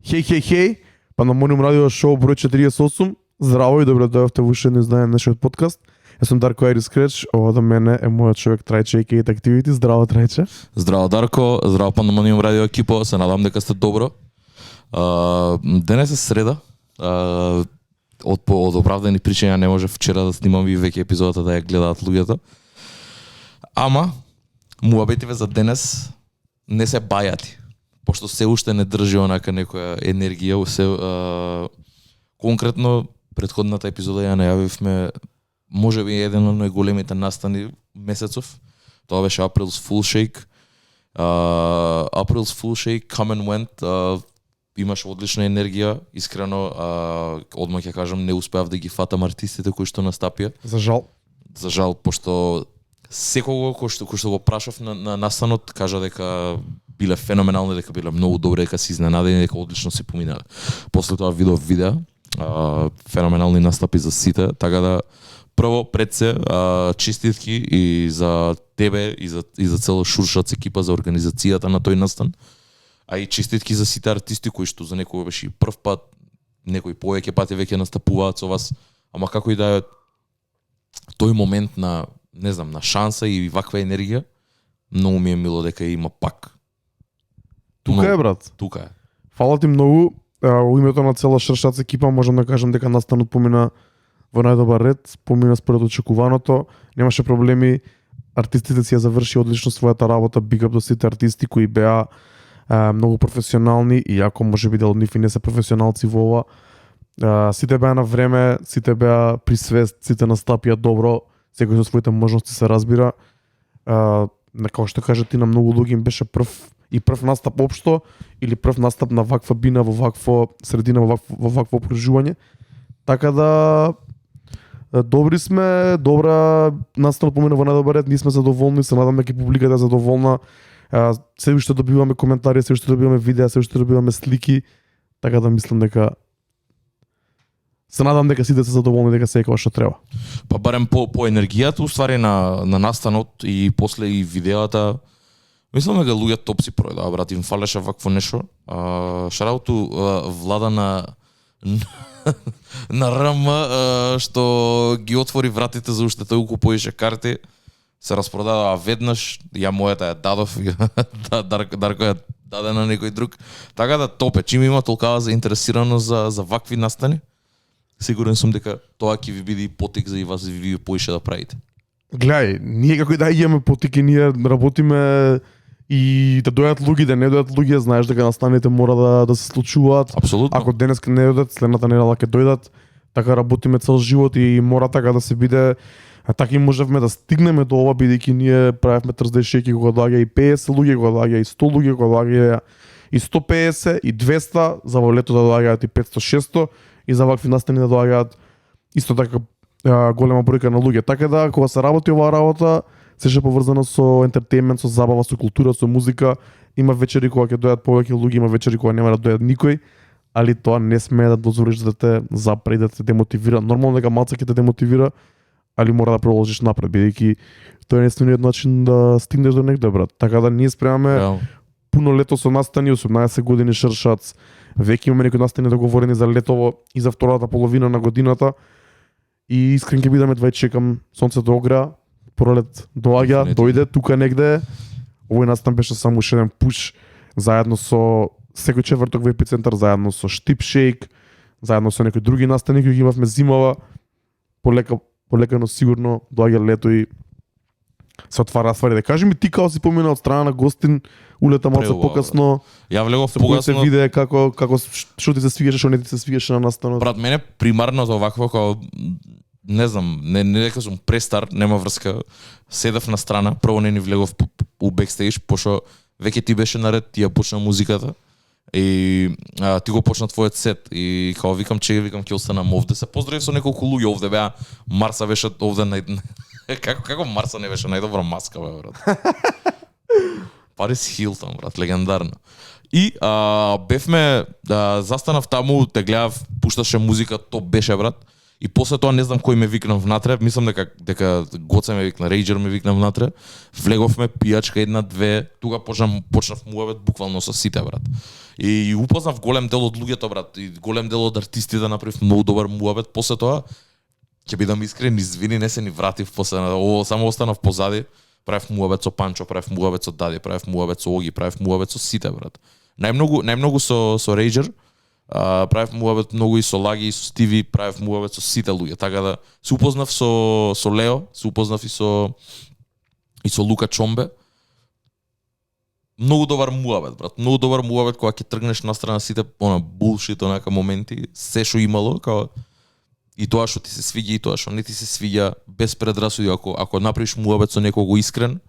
Хеј, Пандамониум радио шоу број 48. Здраво и добро дојавте во уште едно издание на нашиот подкаст. Јас сум Дарко Айрис Креч, ова до мене е мојот човек Трајче и Activity. Здраво Трајче. Здраво Дарко, здраво Пандамониум радио екипа, се надам дека сте добро. Денес е среда. Од оправдани причини не може вчера да снимам и веќе епизодата да ја гледаат луѓето. Ама муабетиве за денес не се бајати, пошто се уште не држи онака некоја енергија, конкретно претходната епизода ја најавивме можеби еден од најголемите настани месецов. Тоа беше April's Fool Shake. April's Fool Shake come and went. Имаше одлична енергија, искрено одмах ќе кажам не успеав да ги фатам артистите кои што настапија. За жал, пошто секого кој што го прашав на настанот кажа дека биле феноменални, дека биле многу добри, дека се изненадени, дека одлично се поминале. После тоа видов видеа, феноменални настапи за сите, така да прво пред се честитки и за тебе и за цела Шуршац екипа за организацијата на тој настан. А и честитки за сите артисти кои што за некој беше и прв пат, некои повеќе пати веќе настапуваат со вас, ама како и да е тој момент на, не знам, на шанса и ваква енергија, многу ми е мило дека има пак. Тука е, брат. Тука е. Фала ти многу. Во името на цела Шуршац екипа можам да кажам дека настанот помина во најдобар ред, помина според очекуваното, немаше проблеми, артистите си ја заврши одлично својата работа, big up до сите артисти кои беа многу професионални, иако може би дел од нив и не се професионалци во ова. Сите беа на време, сите беа при свест, сите настапија добро, секој со своите можности се разбира. Како што кажа ти, на многу луѓе им беше прв настап општо или прв настап на ваква бина во вакво средина, во вакво окружување. Така да добри сме, добра настанот помина во најдобар ред, ние сме задоволни, се надам дека публиката е задоволна. Се уште добиваме коментари, се уште добиваме видеа, се уште добиваме слики, така да мислам дека се надам дека сите се задоволни, дека се што треба. Па барем по енергијата уствари на настанот и после и видеата. Мислам дека луѓето топ си пројдоа, брат, им фалеше вакво нешто. Шарауту Влада на РМ што ги отвори вратите за уште толку поише карти. Се распродадаа веднаш, ја мојата ја дадов, Дарко ја даде на некој друг. Така да топе, чим има толкава заинтересирано за вакви настани, сигурен сум дека тоа ќе ви биде потик за и вас и ви поише да правите. Гледај, ние како и да имаме потики, ние работиме и да дојдат луѓе, да не дојдат луѓе, знаеш дека настаните мора да се случуваат. Апсолутно. Ако денеска не дојдат, следната недела ќе дојдат. Така работиме цел живот и мора така да се биде. Така и можевме да стигнеме до ова, бидејќи ние правевме Thursday Shake кога доаѓа и 50 луѓе, кога доаѓа и 100 луѓе, кога доаѓа и 150 и 200, за во лето да доаѓаат и 500-600 и за вакви настани да доаѓаат исто така голема бројка на луѓе. Така да кога се работи оваа работа, се поврзано со ентертејмент, со забава, со култура, со музика, има вечери кога ќе дојдат повеќе луѓе, има вечери кога нема да дојдат никој, али тоа не смее да дозволиш да те запре и да те демотивира. Нормално дека малце ќе те демотивира, али мора да продолжиш напред, бидејќи тоа е единствениот начин да стигнеш до негде, брат. Така да ние спремаме пуно лето со настани, 18 години Шуршац. Веќе имаме некои настани договорени за летово и за втората половина на годината. И искрен ќе бидеме двај чекам сонцето огреа, пролет доаѓа, дојде тука негде. Овој настан беше само уште еден пуш заедно со секој четврток во Епицентар, заедно со Штип Шейк, заедно со некои други настани кои ги имавме зимава. Полека, но сигурно доаѓа лето и се отвара ствари. Да кажи ми ти како си помина од страна на гостин, улета малце покасно. Ја влегов покасно. Се виде како што ти се свигаше, што не ти се свигаше на настанот. Брат, мене примарно за овакво како не знам, не дека сум престар, нема врска. Седав на страна, прво не ни влегов у бекстејдж, пошто веќе ти беше наред, ти ја почна музиката. И ти го почна твојот сет и као викам ќе останам овде. Се поздравив со неколку луѓе овде беа. Марса беше овде како Марса не беше најдобра маска, бе, брат. Парис Хилтон, брат, легендарно. И бевме застанав таму, те гледав, пушташе музика, топ беше, брат. И после тоа не знам кој ме викна внатре, мислам дека Гоце ме викна, Рейджер ме викна внатре. Влеговме пијачка една две, тука почнав муавет буквално со сите брат. И упознав голем дел од луѓето брат, и голем дел од артистите, направив многу добар муавет. После тоа ќе бидам искрен, извини, не се ни вратив после ово, само останав позади. Правев муавет со Панчо, правев муавет со Дади, правев муавет со Оги, правев муавет со сите брат. Најмногу со Рейджер. Правев муавет многу и со Лаги и со Стиви, правев муавет со сите луѓе, така да се упознав со Лео, се упознав и со Лука Чомбе. Многу добар муавет, брат. Многу добар муавет кога ќе тргнеш настрана сите булшит онака моменти, се што имало, као и тоа што ти се свиѓа и тоа што не ти се свиѓа, без предрасуди, ако направиш муавет со некого искрен,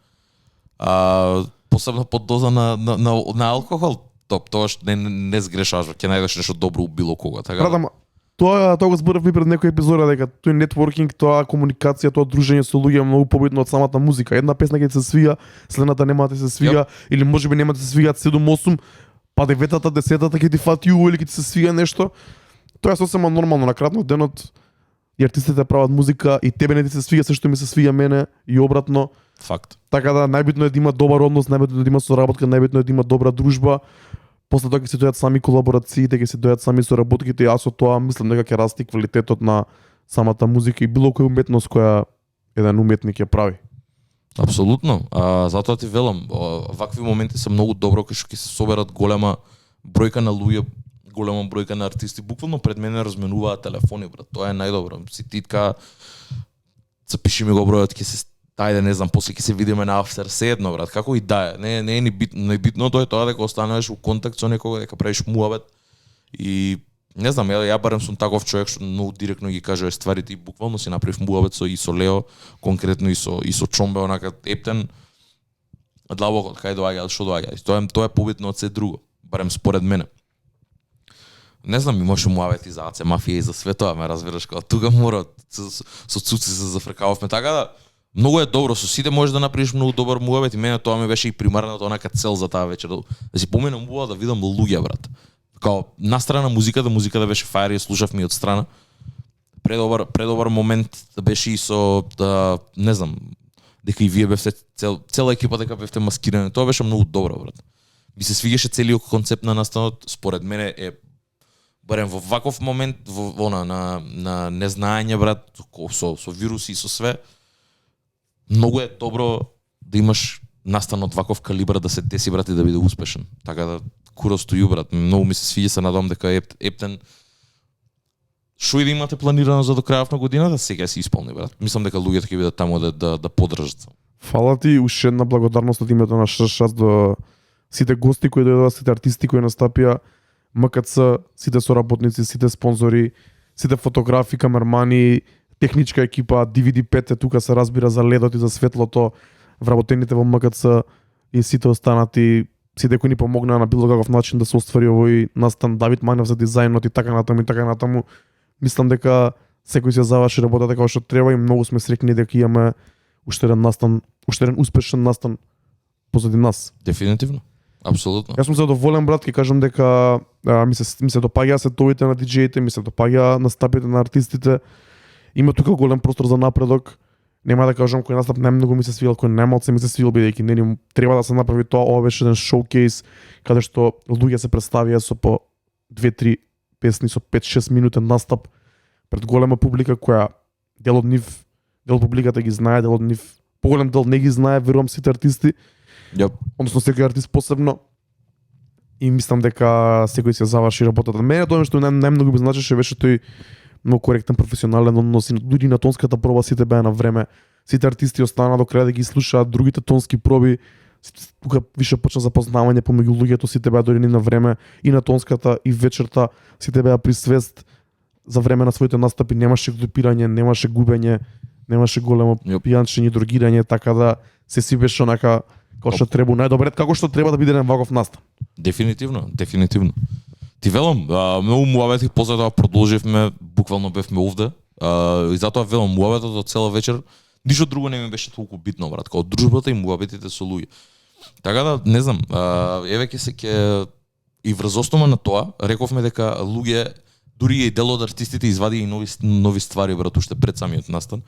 посебно под доза на алкохол, тоа што не сгрешаш, ќе најдеш нешто добро у било кога, така. Брат, тоа го зборевме пред некој епизода дека тој нетворкинг, тоа комуникација, тоа дружење со луѓе е многу побитно од самата музика. Една песна ќе се свија, следната нема да се свија, или можеби нема да се свијат 7-8, па 9-та, 10-та ќе ти фати или ќе ти се свија нешто. Тоа е сосема нормално, на кратно денот и артистите прават музика и тебе не ти се свиѓа се што ми се свиѓа мене и обратно. Факт. Така да најбитно е да има добар однос, најбитно е да има соработка, најбитно е да има добра дружба. После тоа ќе се дојдат сами колаборациите, ќе се дојдат сами соработките, и јас со тоа мислам дека ќе расти квалитетот на самата музика и било која уметност која еден уметник ја прави. Апсолутно. Затоа ти велам, вакви моменти се многу добро кај што ќе се соберат голема бројка на луѓе, голема бројка на артисти. Буквално пред мене разменуваат телефони, брат. Тоа е најдобро. Си ти така запиши ми го бројот, ќе се тајде, не знам, после ќе се видиме на афтер, се едно брат, како и да е. Не е ни битно, најбитното е тоа дека останеш у контакт со некого, дека правиш муавет. И не знам, ја барем сум таков човек што многу директно ги кажува стварите и буквално си направив муавет и со Лео, конкретно и со Чомбе, онака ептен длабоко кај доаѓа, што доаѓа. Тоа е побитно од се друго, барем според мене. Не знам, имаше муавети за АЦ Мафија и за све тоа, ме разбираш, кога тука мора со Цуци се зафркававме, така да многу е добро, со сите можеш да направиш многу добар муавет и мене тоа ми беше и примарната онака цел за таа вечер, да си поминам убаво да видам луѓе брат. Као настрана музиката беше фајер и слушавме од страна. Предобар момент беше и со не знам, дека и вие бевте цела екипа дека бевте маскирани. Тоа беше многу добро брат. Ми се свиѓаше целиот концепт на настанот, според мене е барем во ваков момент на незнаење брат, со вируси и со све. Многу е добро да имаш настан од ваков калибар да се деси брат и да биде успешен. Така да курос to you брат. Многу ми се свиѓа, се надам дека ептен што и да имате планирано за до крајот на годината, сега се исполни брат. Мислам дека луѓето ќе бидат таму да поддржат. Фала ти, уште една благодарност од името на ШШ до сите гости кои дојдоа, сите артисти кои настапија, МКЦ, сите соработници, сите спонзори, сите фотографи, камермани, техничка екипа, DVD5 тука се разбира за ледот и за светлото, вработените во МКЦ и сите останати, сите кои ни помогнаа на било каков начин да се оствари овој настан, Давид Манев за дизајнот и така натаму. Мислам дека секој се заврши работата како што треба и многу сме среќни дека имаме уште еден настан, уште еден успешен настан позади нас. Дефинитивно. Апсолутно. Јас сум задоволен брат, ќе кажам дека ми се допаѓа сетовите на диџеите, ми се допаѓа настапите на артистите. Има тука голем простор за напредок. Нема да кажам кој настап најмногу ми се свил, кој најмалку ми се свил, бидејќи не треба да се направи тоа. Ова беше еден шоукейс каде што луѓе се представија со по 2-3 песни со 5-6 минутен настап пред голема публика која дел од публиката ги знае, дел од нив поголем дел не ги знае, верувам сите артисти. Односно секој артист посебно. И мислам дека секој се заврши работата. Мене тоа што најмногу ми значеше беше тој многу коректен, професионален однос и дури на тонската проба сите беа на време. Сите артисти останаа до крај да ги слушаат другите тонски проби. Тука више почна запознавање помеѓу луѓето, сите беа дори на време и на тонската и вечерта, сите беа при свест за време на своите настапи, немаше глупирање, немаше губење, немаше големо пијанчење, другирање, така да се беше онака како што треба, најдобрет како што треба да биде на ваков настан. Дефинитивно. Ти велам, многу муавети после тоа продолживме, буквално бевме овде. И затоа велам, муаветот од цела вечер, ништо друго не ми беше толку битно, брат, како дружбата и муаветите со луѓе. Така да, не знам, еве ќе и врз основа на тоа, рековме дека луѓе дури и дел од артистите извади и нови ствари брат уште пред самиот настан.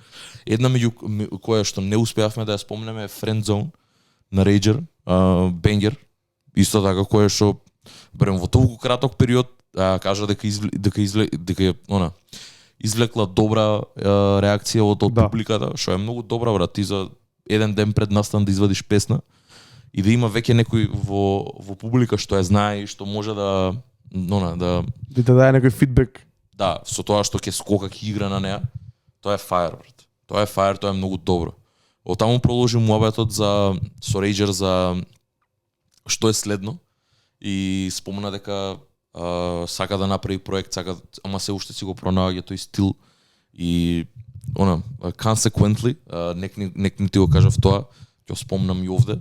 Една меѓу која што не успеавме да ја спомнеме е Friend Zone на Rager, Banger. Исто така која што барем во толку краток период кажа дека извлекла добра реакција од публиката, што е многу добра брат, ти за еден ден пред настан да извадиш песна и да има веќе некој во публика што ја знае и што може да ти даде некој фидбек. Да, со тоа што ќе скока ќе игра на неа, тоа е фаер брат. Тоа е фаер, тоа е многу добро. Од таму продолжи муабетот со Rager за што е следно и спомна дека сака да направи проект, ама се уште си го пронаоѓа тој стил и consequently, нек не ти го кажав тоа, ќе спомнам и овде.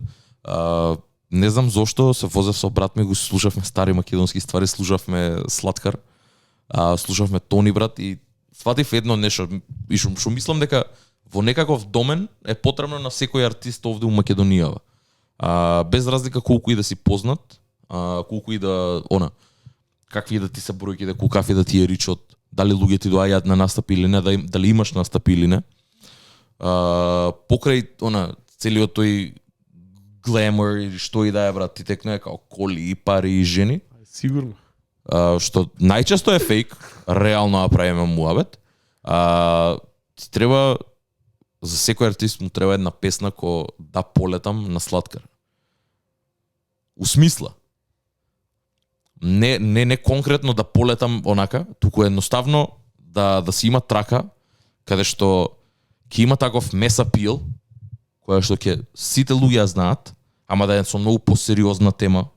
Не знам зошто се возев со брат ми, го слушавме стари македонски ствари, слушавме Сладкар, слушавме Тони брат и сватив едно нешто и што мислам дека во некаков домен е потребно на секој артист овде у Македонија. Без разлика колку и да си познат, колку и да какви да ти се бројките, какви да ти е ричот, дали луѓе ти доаѓаат на настапи или не, дали имаш настапи или не. Покрај целиот тој глемор или што и да е брат, ти текнува као коли и пари и жени. Сигурно. Што најчесто е фейк, реално правиме муабет. Ти треба за секој артист му треба една песна која да полетам на Сладкар. У смисла. Не конкретно да полетам онака, туку едноставно да си има трака каде што ќе има таков меса пил, која што ќе сите луѓе знаат, ама да е со многу посериозна тема,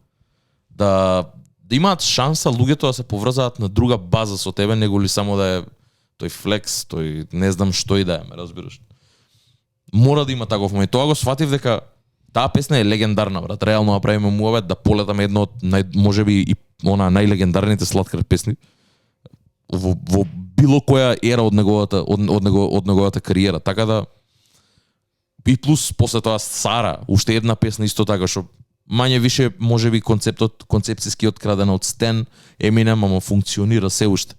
да имаат шанса луѓето да се поврзаат на друга база со тебе, него ли само да е тој флекс, тој не знам што и да е, ме разбираш. Мора да има таков момент. Тоа го сватив дека таа песна е легендарна, брат. Реално направиме муабет да полетаме едно од можеби и најлегендарните Сладкар песни во било која ера од неговата кариера. Така да и плюс после тоа Сара, уште една песна исто така што мање више можеби концепцијски открадена од Стен, Еминем, ама функционира се уште.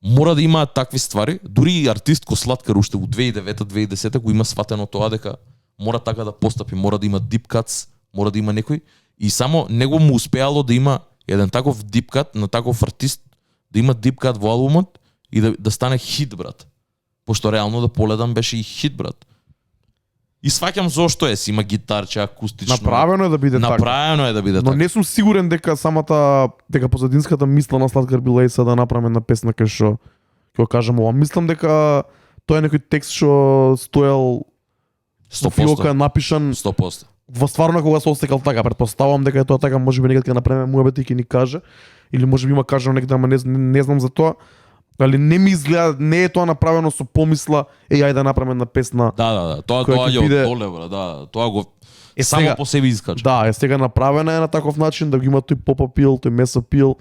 Мора да имаат такви ствари, дури и артист ко Сладкар уште у 2009-2010 го има сватено тоа дека мора така да постапи, мора да има deep cuts, мора да има некој и само него му успеало да има еден таков deep cut на таков артист, да има deep cut во албумот и да стане хит брат. Пошто реално да поледам беше и хит брат. И сваќам зошто е, си има гитарче акустично. Направено е да биде така. Направено е да биде така. Но не сум сигурен дека дека позадинската мисла на Сладкар била и са да направиме на песна кај што ќе кажам ова. Мислам дека тоа е некој текст што стоел 100%. филка напишан 100%. Во стварно кога се остекал така, претпоставувам дека е тоа така, можеби некад ќе направиме муабет и ќе ни каже или можеби има кажано некаде, ама не знам за тоа. Али не ми изгледа, не е тоа направено со помисла, ајде да направиме на песна. Да. Тоа доаѓа од доле, бра, да. Тоа го само сега, по себе искача. Да, сега направена е на таков начин да го има тој попа пил, тој меса пил.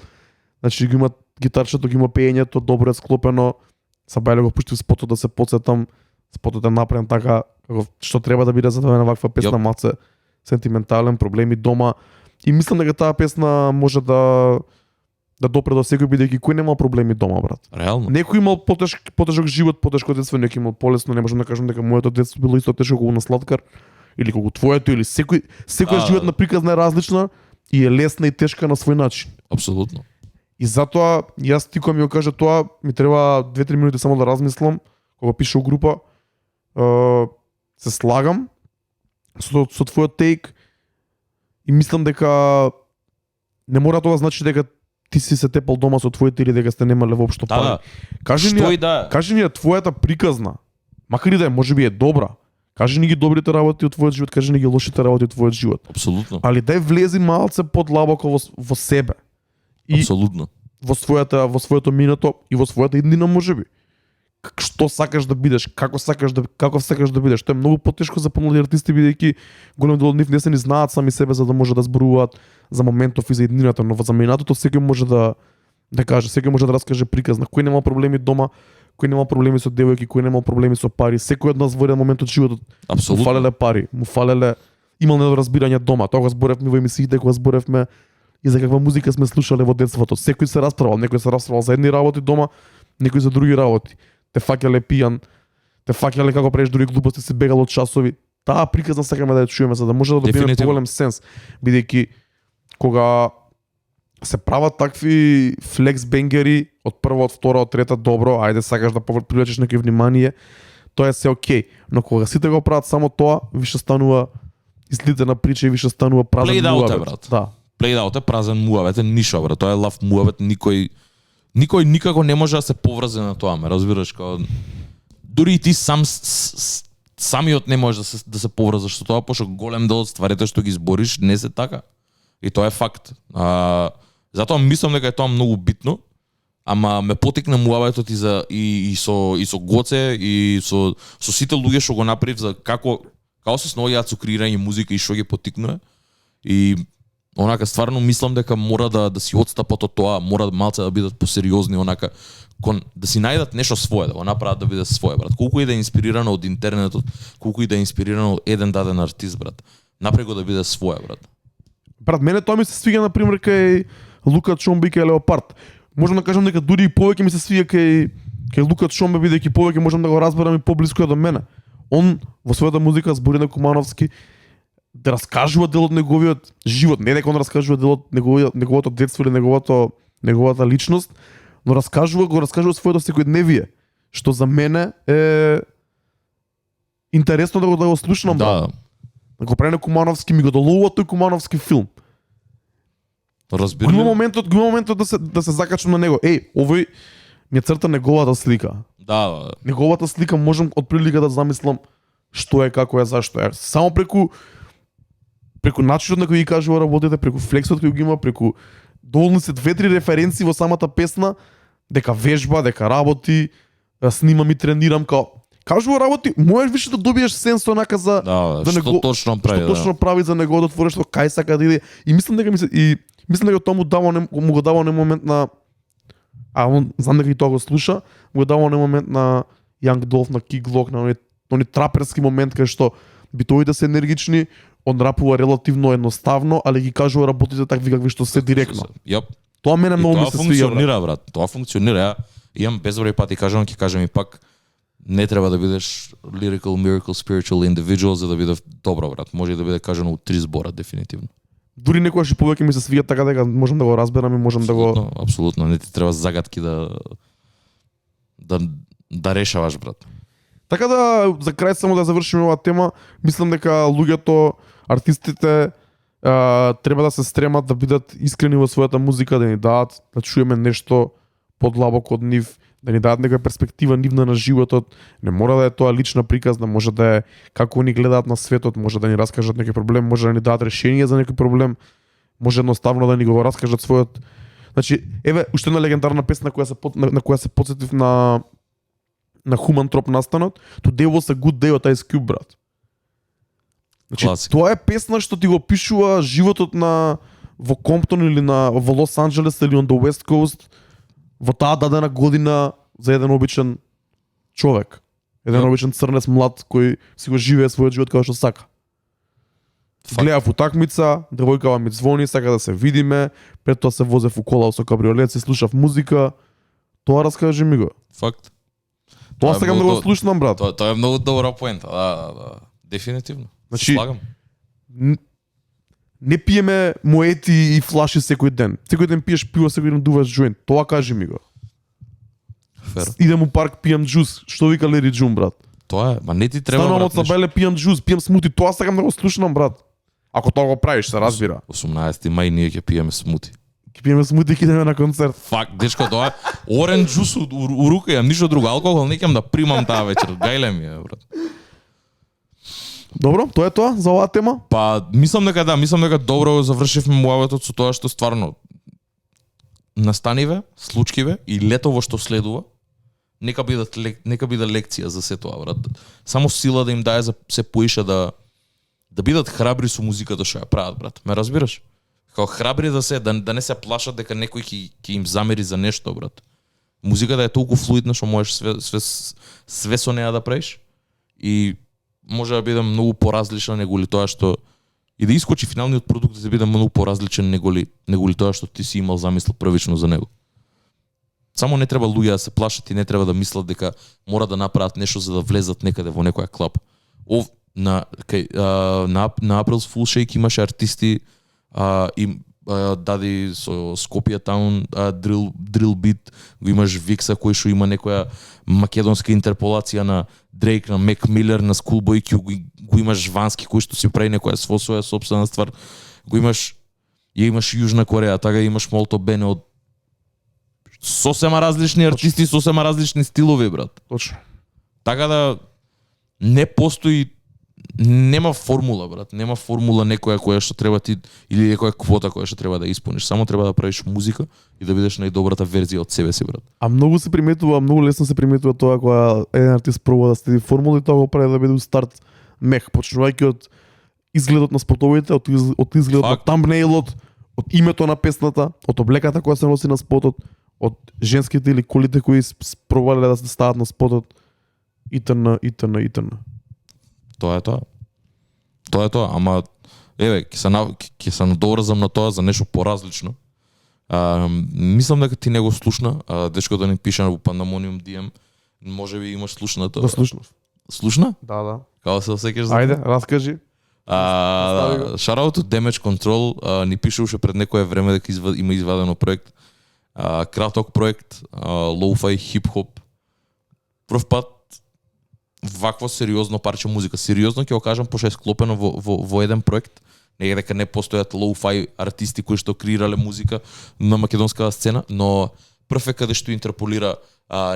Значи го има гитарчето, го има пеењето, добро е склопено. Сабајле го пуштив спотот да се потсетам. Спотот е направен така како што треба да биде за да е на ваква песна, маце сентиментален, проблеми дома. И мислам дека таа песна може да допре до секој, бидејќи кој немал проблеми дома, брат. Реално. Некој имал потешок живот, потешко детство, некој имал полесно, не можам да кажам дека моето детство било исто тешко како на Сладкар или како твоето, или секоја животна приказна е различна и е лесна и тешка на свој начин. Апсолутно. И затоа јас ти кога ми го кажа тоа, ми треба 2-3 минути само да размислам, кога пише у група, се слагам со твојот тейк и мислам дека не мора тоа значи дека ти си се тепал дома со твоите или дека сте немале воопшто пари. Да. Кажи ни твојата приказна, макар и да е можеби е добра. Кажи ни ги добрите работи од твојот живот, кажи ни ги лошите работи од твојот живот. Апсолутно. Али дај влези малце подлабоко во себе. И апсолутно. Во своето минато и во својата иднина можеби. Што сакаш да бидеш, каков сакаш да бидеш. Тоа е многу потешко за помлади артисти, бидејќи голем дел од нив не се ни знаат сами себе за да може да зборуваат за моментов и за иднината, но за минатото секој може да каже, секој може да раскаже приказна. Кој нема проблеми дома, кој нема проблеми со девојки, кој нема проблеми со пари. Секој од нас во еден момент од животот му фалеле пари, имал недоразбирање дома. Тоа го зборевме во емисиите, кога зборевме и за каква музика сме слушале во детството. Секој се расправал, некој се расправал за едни работи дома, некој за други работи. Те фаќале пијан, те фаќале како правиш други глупости, се бегал од часови. Таа приказна сакаме да ја чуеме за да може да добиеме Дефинитивно. поголем сенс, бидејќи кога се прават такви флекс бенгери од прва, од втора, од трета, добро, ајде сакаш да привлечеш некој внимание, тоа е се окей, но кога сите го прават само тоа, више станува излитена прича и више станува празен Played out е, муабет. брат. Да. Played out е празен муавет, е ништо, брат. Тоа е лав муавет, никој никако не може да се поврзе на тоа, ме разбираш, као дури и ти самиот не може да се поврзаш со тоа, пошто голем дел од стварите што ги збориш не се така. И тоа е факт. Затоа мислам дека е тоа многу битно, ама ме потекна муабетот и со Гоце и со сите луѓе што го направив за како се сноѓаат со креирање музика и што ги потикнува. И онака стварно мислам дека мора да си отстапат од тоа, мора малце да бидат посериозни, онака да си најдат нешто свое, да го направат да биде свое, брат. Колку и да е инспирирано од интернетот, колку и да е инспирирано од еден даден артист, брат. Направи го да биде свое, брат. Брат, мене тоа ми се свиѓа на пример кај Лука Чомбе и кај Леопард. Можам да кажам дека дури и повеќе ми се свиѓа кај Лука Чомбе, бидејќи повеќе можам да го разберам и поблиску е до мене. Он во својата музика збори на Кумановски да раскажува дел од неговиот живот, не дека он раскажува дел од неговото детство или неговата личност, но го раскажува своето секојдневие, што за мене е интересно да го слушнам. Да. Да го прави на Кумановски, ми го доловува тој Кумановски филм. Разбирам. Го моментот да се закачам на него. Овој ми црта неговата слика. Да. Неговата слика можам од прилика да замислам што е, како е, зашто е. Само преку начинот на кој ги кажува работите, преку флексот кој го има, преку доволни се 2-3 референции во самата песна, дека вежба, дека работи, снимам и тренирам, кажува работи, можеш више да добиеш сенс онака за што точно прави. Што точно прави за неговото творештво, кај сака да иде. И мислам дека тоа му го дава на момент на знам дека и тоа го слуша, му го дава на момент на Young Dolph, на Kid Glock, на оној траперски момент кај што битовите се енергични, он рапува релативно едноставно, али ги кажува работите такви какви што се директно. Јап. Тоа мене многу ми се свиѓа. Тоа функционира, брат. Тоа функционира. Имам безброј пати кажам, ќе кажам и пак, не треба да бидеш lyrical, miracle, spiritual individual за да биде добро, брат. Може и да биде кажано у 3 збора дефинитивно. Дури некогаш и повеќе ми се свиѓа така дека можам да го разберам и можам да го Апсолутно, не ти треба загадки да решаваш, брат. Така да, за крај само да завршиме оваа тема, мислам дека луѓето, артистите треба да се стремат да бидат искрени во својата музика, да ни дадат, да чуеме нешто подлабоко од нив, да ни дадат некоја перспектива нивна на животот. Не мора да е тоа лична приказна, може да е како ни гледаат на светот, може да ни раскажат некој проблем, може да ни дадат решение за некој проблем, може едноставно да ни го раскажат својот. Значи, еве уште една легендарна песна на која се потсетив на Human Trop настанот, Today Was a Good Day од Ice Cube, брат. Значи, тоа е песна што ти го пишува животот во Комптон или во Лос Анџелес или on the West Coast во таа дадена година за еден обичен човек. Еден обичен црнец млад кој си го живее својот живот како што сака. Гледав утакмица, девојкава ми звони, сака да се видиме, пред тоа се возев у кола со кабриолет, се слушав музика. Тоа раскажи ми го. Факт. Тоа сакам да го слушнам, брат. Тоа е многу добра поента. Да. Дефинитивно. Значи, слагам. Не пиеме моети и флаши секој ден. Секој ден пиеш пиво, секој ден дуваш джоинт. Тоа кажи ми го. Фер. Идем у парк, пијам джус. Што вика Лери Джун, брат? Тоа е, ма не ти треба, станувам брат. од Сабеле, пијам джус, пијам смути. Тоа сакам да го слушнам, брат. Ако тоа го правиш, се разбира. 18 мај ние ќе пиеме смути. Ќе пиеме смути, ќе идеме на концерт. Фак, дечко, тоа е орен джус у рука, јам ништо друго, алкохол не ќе да примам таа вечер. Гајле ми е, брат. Добро, тоа е тоа за оваа тема. Па, мислам дека добро завршивме муабетот со тоа што стварно настаниве, случкиве и летово што следува. Нека биде лекција за се тоа, брат. Само сила да им даде за се поише да бидат храбри со музиката што ја прават, брат. Ме разбираш? Како храбри да не се плашат дека некој ќе им замери за нешто, брат. Музиката е толку флуидна што можеш све со неа да правиш и може да биде многу поразлична него ли тоа што и да искочи финалниот продукт да биде многу поразличен него ли тоа што ти си имал замисла првично за него. Само не треба луѓе да се плашат и не треба да мислат дека мора да направат нешто за да влезат некаде во некоја клаб. На April's Fool Shake имаше артисти и дади со Скопје Таун Drill Beat, го имаш Викса кој што има некоја македонска интерполација на Дрейк, на Мек Милер, на Schoolboy Q, го имаш Вански кој што си прави некоја своја сопствена ствар, го имаш Јужна Кореја, така имаш Молто Бене од сосема различни артисти, сосема различни стилови, брат. Точно. Така да не постои, нема формула, брат, нема формула некоја која што треба ти или некоја квота која што треба да исполниш. Само треба да правиш музика и да бидеш најдобрата верзија од себе си, брат. А многу се приметува, многу лесно се приметува тоа кога еден артист пробува да следи формула и тоа го прави да биде старт мех, почнувајќи од изгледот на спотовите, од изгледот на тамбнейлот, од името на песната, од облеката која се носи на спотот, од женските или колите кои пробале да се стават на спотот, итн. Тоа е тоа, ама еве, ќе се надоврзам на тоа за нешто поразлично. Мислам дека ти не го слушна, дечкото ни пише во Pandemonium DM, можеби имаш слушна тоа. Да слушнав. Слушна? Да. Како се осеќаш за? Ајде, раскажи. Shout-out to Damage Control, ни пишуваше пред некое време дека има извадено проект. Краток проект, lo-fi хип-хоп. Прв пат вакво сериозно парче музика. Сериозно ќе го кажам, пошто е склопено во еден проект. Не е дека не постојат lo-fi артисти кои што креирале музика на македонската сцена, но прв е каде што интерполира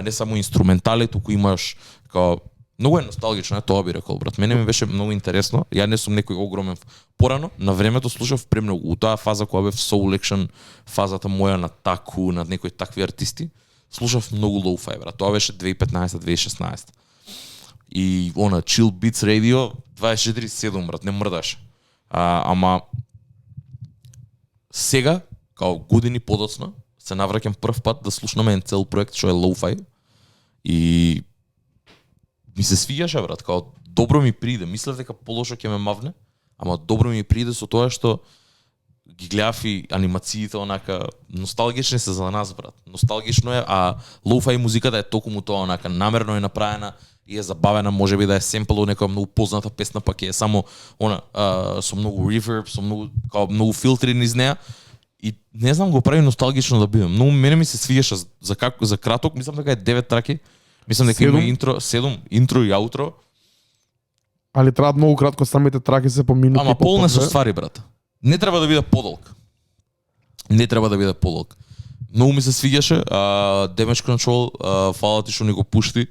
не само инструментали, туку имаш као многу е носталгично, тоа би рекол, брат. Мене ми беше многу интересно. Ја не сум некој огромен порано, на времето слушав премногу. У таа фаза кога бев Soul Action, фазата моја на Таку, на некои такви артисти, слушав многу lo-fi, брат. Тоа беше 2015-2016. И она Chill Beats Radio 24/7, брат, не мрдаш. Ама сега, као години подоцна, се навраќам прв пат да слушнам еден цел проект што е lo-fi и ми се свиѓаше, брат, као добро ми приде. Мислев дека полошо ќе ме мавне, ама добро ми приде со тоа што ги гледав и анимациите онака носталгични се за нас, брат. Носталгично е, а lo-fi музиката е токму тоа онака намерно е направена и е забавена, можеби да е семпл од некоја многу позната песна, пак е само она со многу reverb, со многу филтри низ неа. И не знам, го прави носталгично да биде. Многу мене ми се свиеше за краток, мислам дека е 9 траки. Мислам дека има интро, 7 интро и аутро. Али треба многу кратко, самите траки се по минути. Ама полна со ствари, брат. Не треба да биде подолг. Многу ми се свиѓаше, Damage Control, фала ти што ни го пушти.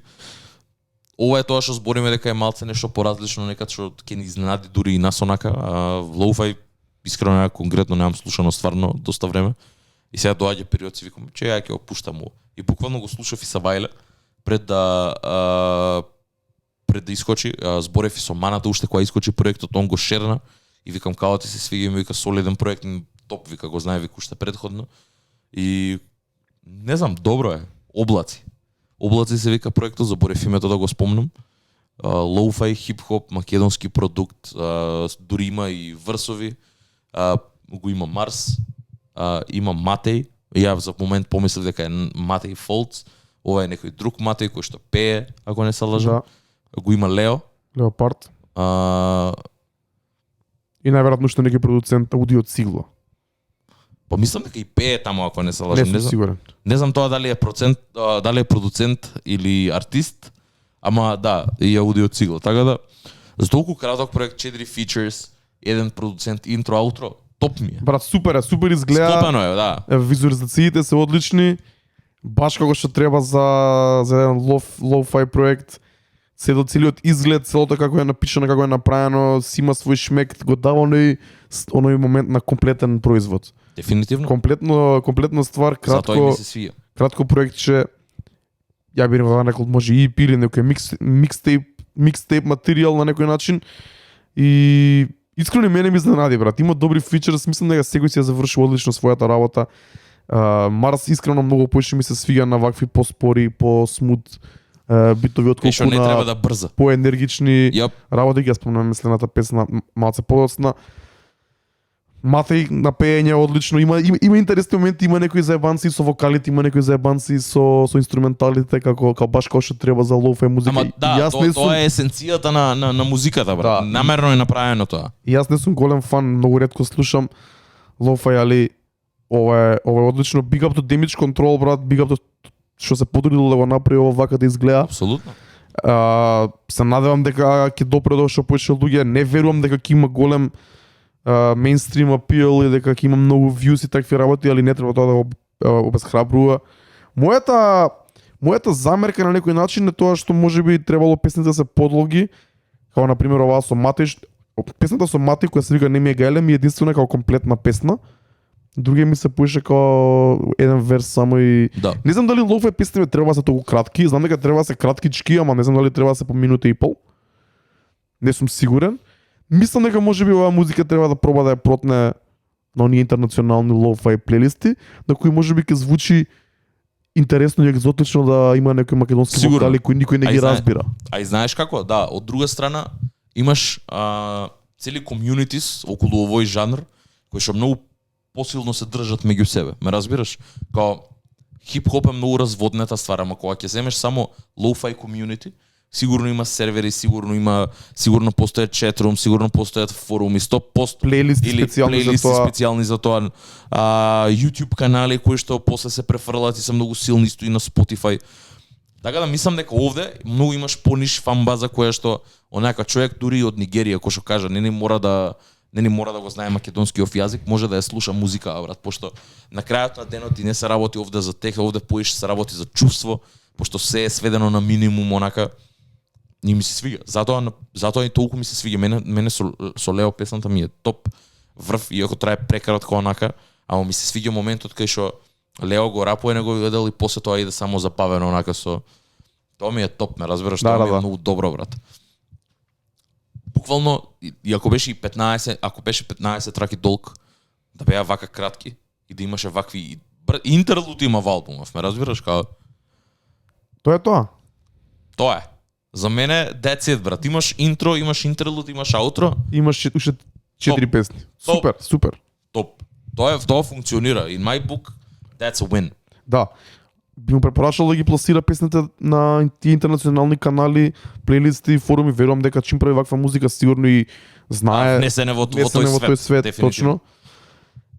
Ова е тоа што збориме дека е малце нешто поразлично, некад што ќе ни изненади дури и нас онака. Lo-fi искрено конкретно немам слушано стварно доста време. И сега доаѓа период си викам, че ја ќе го пуштам ово. И буквално го слушав и са Вајле пред да искочи, зборев и со Маната уште кога искочи проектот, он го шерна и викам као ти се свиѓа, ми вика солиден проект, топ, вика го знае, вика уште предходно. И не знам, добро е. Облаци се вика проектот, заборев името да го спомнам. Lo-fi, хип-хоп, македонски продукт, дури има и врсови. Го има Марс, има Матеј. Ја за момент помислев дека е Матеј Фолц. Ова е некој друг Матеј кој што пее, ако не се лажам. Да. Го има Леопард. И најверојатно што некој продуцент аудио од Сигло. Па мислам дека и пее таму, ако не се лажам. Не сум сигурен. Не знам тоа дали е продуцент или артист, ама да, и аудио од Сигло. Така да, за толку краток проект, 4 features, еден продуцент, интро, аутро, топ ми е. Брат, супер изгледа. Склопено е, да. Визуализациите се одлични. Баш како што треба за еден lo-fi проект. Се до целиот изглед, целото како е напишано, како е направено, си има свој шмек, го дава оној момент на комплетен производ. Дефинитивно. Комплетна ствар, кратко. Затоа ми се свија. Кратко проектче. Ја би рекол може EP или некој микстейп материјал на некој начин. И искрено мене ми изненади, брат. Има добри фичерс, мислам дека секој си ја завршил одлично својата работа. Марс искрено многу поише ми се свига на вакви по-спори, по-смут битови отколку не треба да брза. По-енергични работи, ги ја спомнам следната песна малце подоцна. Матеј на пеење одлично, има интересни моменти, има некои заебанци со вокалите, има некои заебанци со инструменталите како баш како што треба за лоу-фи музика. Ама да, тоа е есенцијата на музиката, брат. Да. Намерно е направено тоа. И јас не сум голем фан, многу ретко слушам лоу-фи, али ова е одлично. Big up to Damage Control, брат, big up to што се потрудило да го направи ова вака да изгледа. Апсолутно. Се надевам дека ќе допре до што повеќе луѓе. Не верувам дека ќе има голем мейнстрим апил и дека ќе има многу views и такви работи, али не треба тоа да го обесхрабрува. Мојата замерка на некој начин е тоа што можеби требало песните да се подлоги, како на пример оваа со Матеј. Песната со Матеј која се вика Не ми е гајле ми е единствена како комплетна песна. Други ми се поише како еден верс само и... Да. Не знам дали лоу-фи песните треба да се толку кратки, знам дека треба да се краткички, ама не знам дали треба да се по минута и пол. Не сум сигурен. Мислам дека можеби оваа музика треба да проба да ја протне на оние интернационални лоу-фи плейлисти, на кои можеби ќе звучи интересно и екзотично да има некои македонски Сигурно. вокали кои никој не ги разбира. А и знаеш како? Да, од друга страна имаш цели комјунитис околу овој жанр кои што многу посилно се држат меѓу себе. Ме разбираш? Као хип-хоп е многу разводнета ствар, ама кога ќе земеш само лоу-фи комјунити, сигурно има сервери, сигурно постојат четрум, сигурно постојат форуми, 100% Плейлисти или специјални за плейлисти тоа. специјални за тоа. YouTube канали кои што после се префрлат и се многу силни исто и на Spotify. Така да мислам дека овде многу имаш пониш фан база која што онака човек дури од Нигерија кој што кажа не мора да го знае македонскиот јазик, може да ја слуша музика, брат, пошто на крајот на денот и не се работи овде за тех, овде поиш се работи за чувство, пошто се е сведено на минимум, онака и ми се свига. Затоа и толку ми се свига. Мене со Лео песната ми е топ врв, иако трае прекратко онака, ама ми се свига моментот кај што Лео го рапува него видел и после тоа иде само забавено онака со тоа ми е топ, ме разбираш, тоа ми е многу добро, брат. Буквално и ако беше и 15, ако беше 15 траки долг, да беа вака кратки и да имаше вакви интерлуд има во албумов, ме разбираш како? Тоа е тоа. Тоа е. За мене that's it, брат. Имаш интро, имаш интерлуд, имаш аутро. Имаш уште 4 песни. Супер, супер. Топ. Тоа функционира. In my book, that's a win. Да. Би му препорачал да ги пласира песните на тие интернационални канали, плейлисти, форуми. Верувам дека чим прави ваква музика сигурно и знае внесене во тој свет, точно.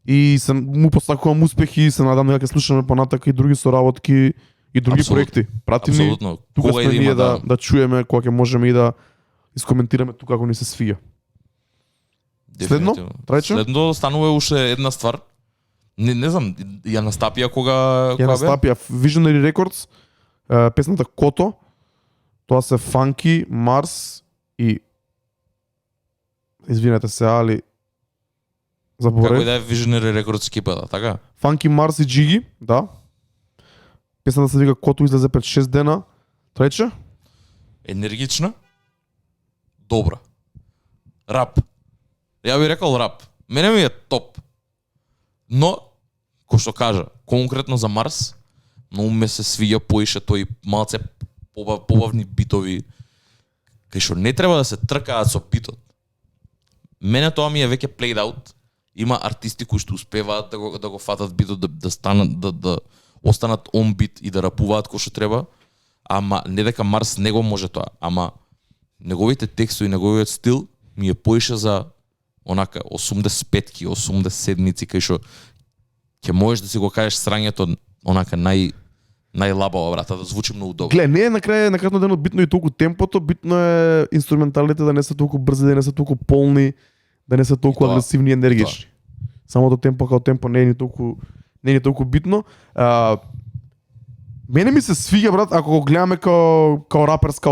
И му посакувам успехи, се надам дека ќе слушаме понатака и други соработки и други проекти. Прати ни, тука сме ние да чуеме кога ќе можеме и да искоментираме тука како ни се свиѓа. Следно? Трајче? Следно станува уште една ствар. Не знам, ја настапија кога ја настапија Visionary Records, песната Кото. Тоа се Funky, Mars и извинете се, али заборев. Како и да е Visionary Records екипата, така? Funky, Mars и Jiggy, да. Песната се вика Кото, излезе пред 6 дена. Трајче? Енергична. Добра. Рап. Ја би рекол рап. Мене ми е топ. Но, кој што кажа, конкретно за Марс, многу ме се свиѓа поише тој малце побавни битови, кај што не треба да се тркаат со битот. Мене тоа ми е веќе played out. Има артисти кои што успеваат да го фатат битот, да станат, да останат он бит и да рапуваат кој што треба, ама не дека Марс не го може тоа, ама неговите текстови, неговиот стил ми е поише за онака 85-ки, 87-ници кај што ќе можеш да си го кажеш срањето онака најлабаво, брата, да звучи многу добро. Гле, не е на крај на денот битно и толку темпото, битно е инструменталите да не се толку брзи, да не се толку полни, да не се толку агресивни и енергични. Самото темпо како темпо не е ни толку битно. Мене ми се свиѓа, брат, ако го гледаме као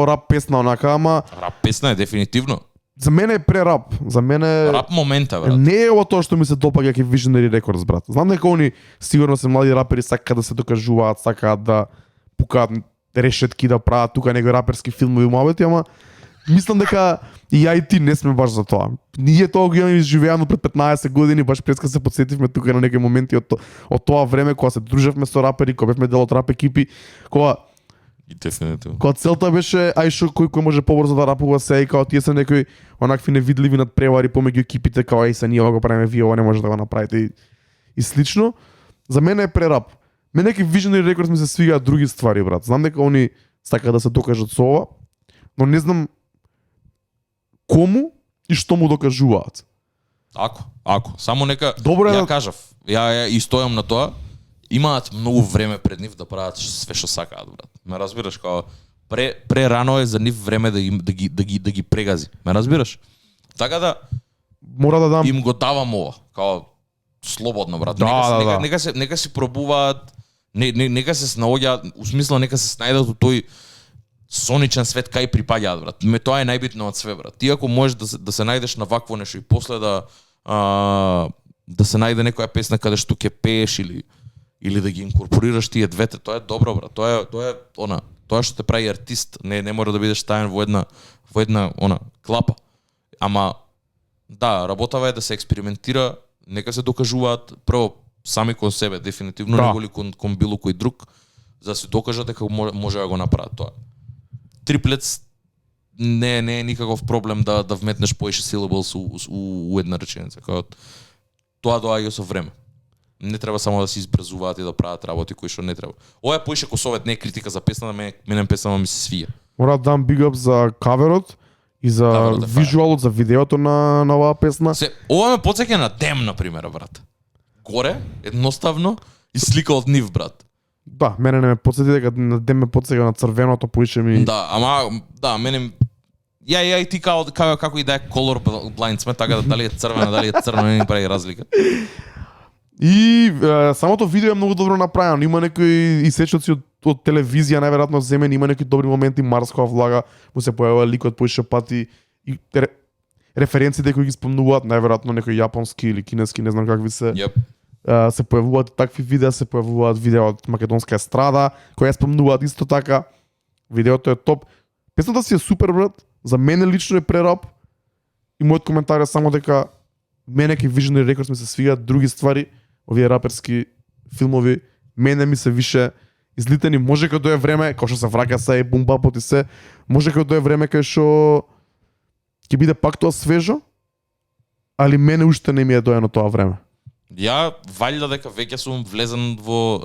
рап песна онака, ама Рап песна е дефинитивно. За мене е прерап. За мене рап момента, брат. Не е ова тоа што ми се допаѓа ке Visionary Records, брат. Знам дека они сигурно се млади рапери, сакаат да се докажуваат, сакаат да пукаат решетки, да прават тука некои раперски филмови муабети, ама мислам дека и ја и ти не сме баш за тоа. Ние тоа го имаме изживеано пред 15 години, баш преска се потсетивме тука на некои моменти од тоа време кога се дружевме со рапери, кога бевме дел од рап екипи, кога И дефинитивно. Кога целта беше ај шо кој може побрзо да рапува се и као тие се некои онакви невидливи надпревари помеѓу екипите као се ние ова го правиме, вие ова не може да го направите и слично. За мене е прерап. Мене ке Visionary Records ми се свигаат други ствари, брат. Знам дека они сакаат да се докажат со ова, но не знам кому и што му докажуваат. Ако. Само нека Добро е ја да- кажав. Ја и стојам на тоа. Имаат многу време пред нив да прават све што сакаат, брат. Ме разбираш, као прерано е за нив време да ги прегази. Ме разбираш? Така да Мора да дам им го давам ова, као слободно, брат. Да, Нека си пробуваат, нека се наоѓаат, у смисла нека се снајдат у тој соничен свет кај припаѓаат, брат. Тоа е најбитно од све, брат. Ти ако можеш да се најдеш на вакво нешто и после да се најде некоја песна каде што ќе пееш или да ги инкорпорираш тие двете, тоа е добро, брат. Тоа што те прави артист, не мора да бидеш таен во една клапа. Ама да, работава е да се експериментира, нека се докажуваат прво сами кон себе, дефинитивно, Да. неголи кон било кој друг, за да се докажат дека може да го направат тоа. Триплец не е никаков проблем да вметнеш поише syllables у една реченица. Тоа доаѓа со време. Не треба само да се избрзуваат и да прават работи кои што не треба. Ова е поише ко совет, не е критика за песна, мене песна ми се свија. Мора да дам big up за каверот и за Каверот е вижуалот, за видеото на оваа песна. Ова ме потсеќа на Дем, на пример, брат. Горе, едноставно, и слика од нив, брат. Да, мене не ме потсети дека на ден ме потсега на црвеното поише ми. Да, ама да, мене ја и ти како и да е color blind сме, така да дали е црвена, дали е црвена, не ни прави разлика. И самото видео е многу добро направено. Има некои исечоци од телевизија најверојатно земени, има некои добри моменти, Марскова влага, му се појавува ликот поише пати и референциите кои ги спомнуваат, најверојатно некои јапонски или кинески, не знам какви се. Yep. Се појавуваат такви видеа, се појавуваат видеа од македонска естрада, која спомнуваат исто така. Видеото е топ. Песната си е супер, брат. За мене лично е прерап. И мојот коментар е само дека мене ке Visionary Records ми се свигаат други ствари, овие раперски филмови, мене ми се више излитени. Може кога дое време, кога што се враќа се и бумбапот и се, може кога дое време кај што ќе биде пак тоа свежо, али мене уште не ми е доено тоа време. Ја валјда дека веќе сум влезен во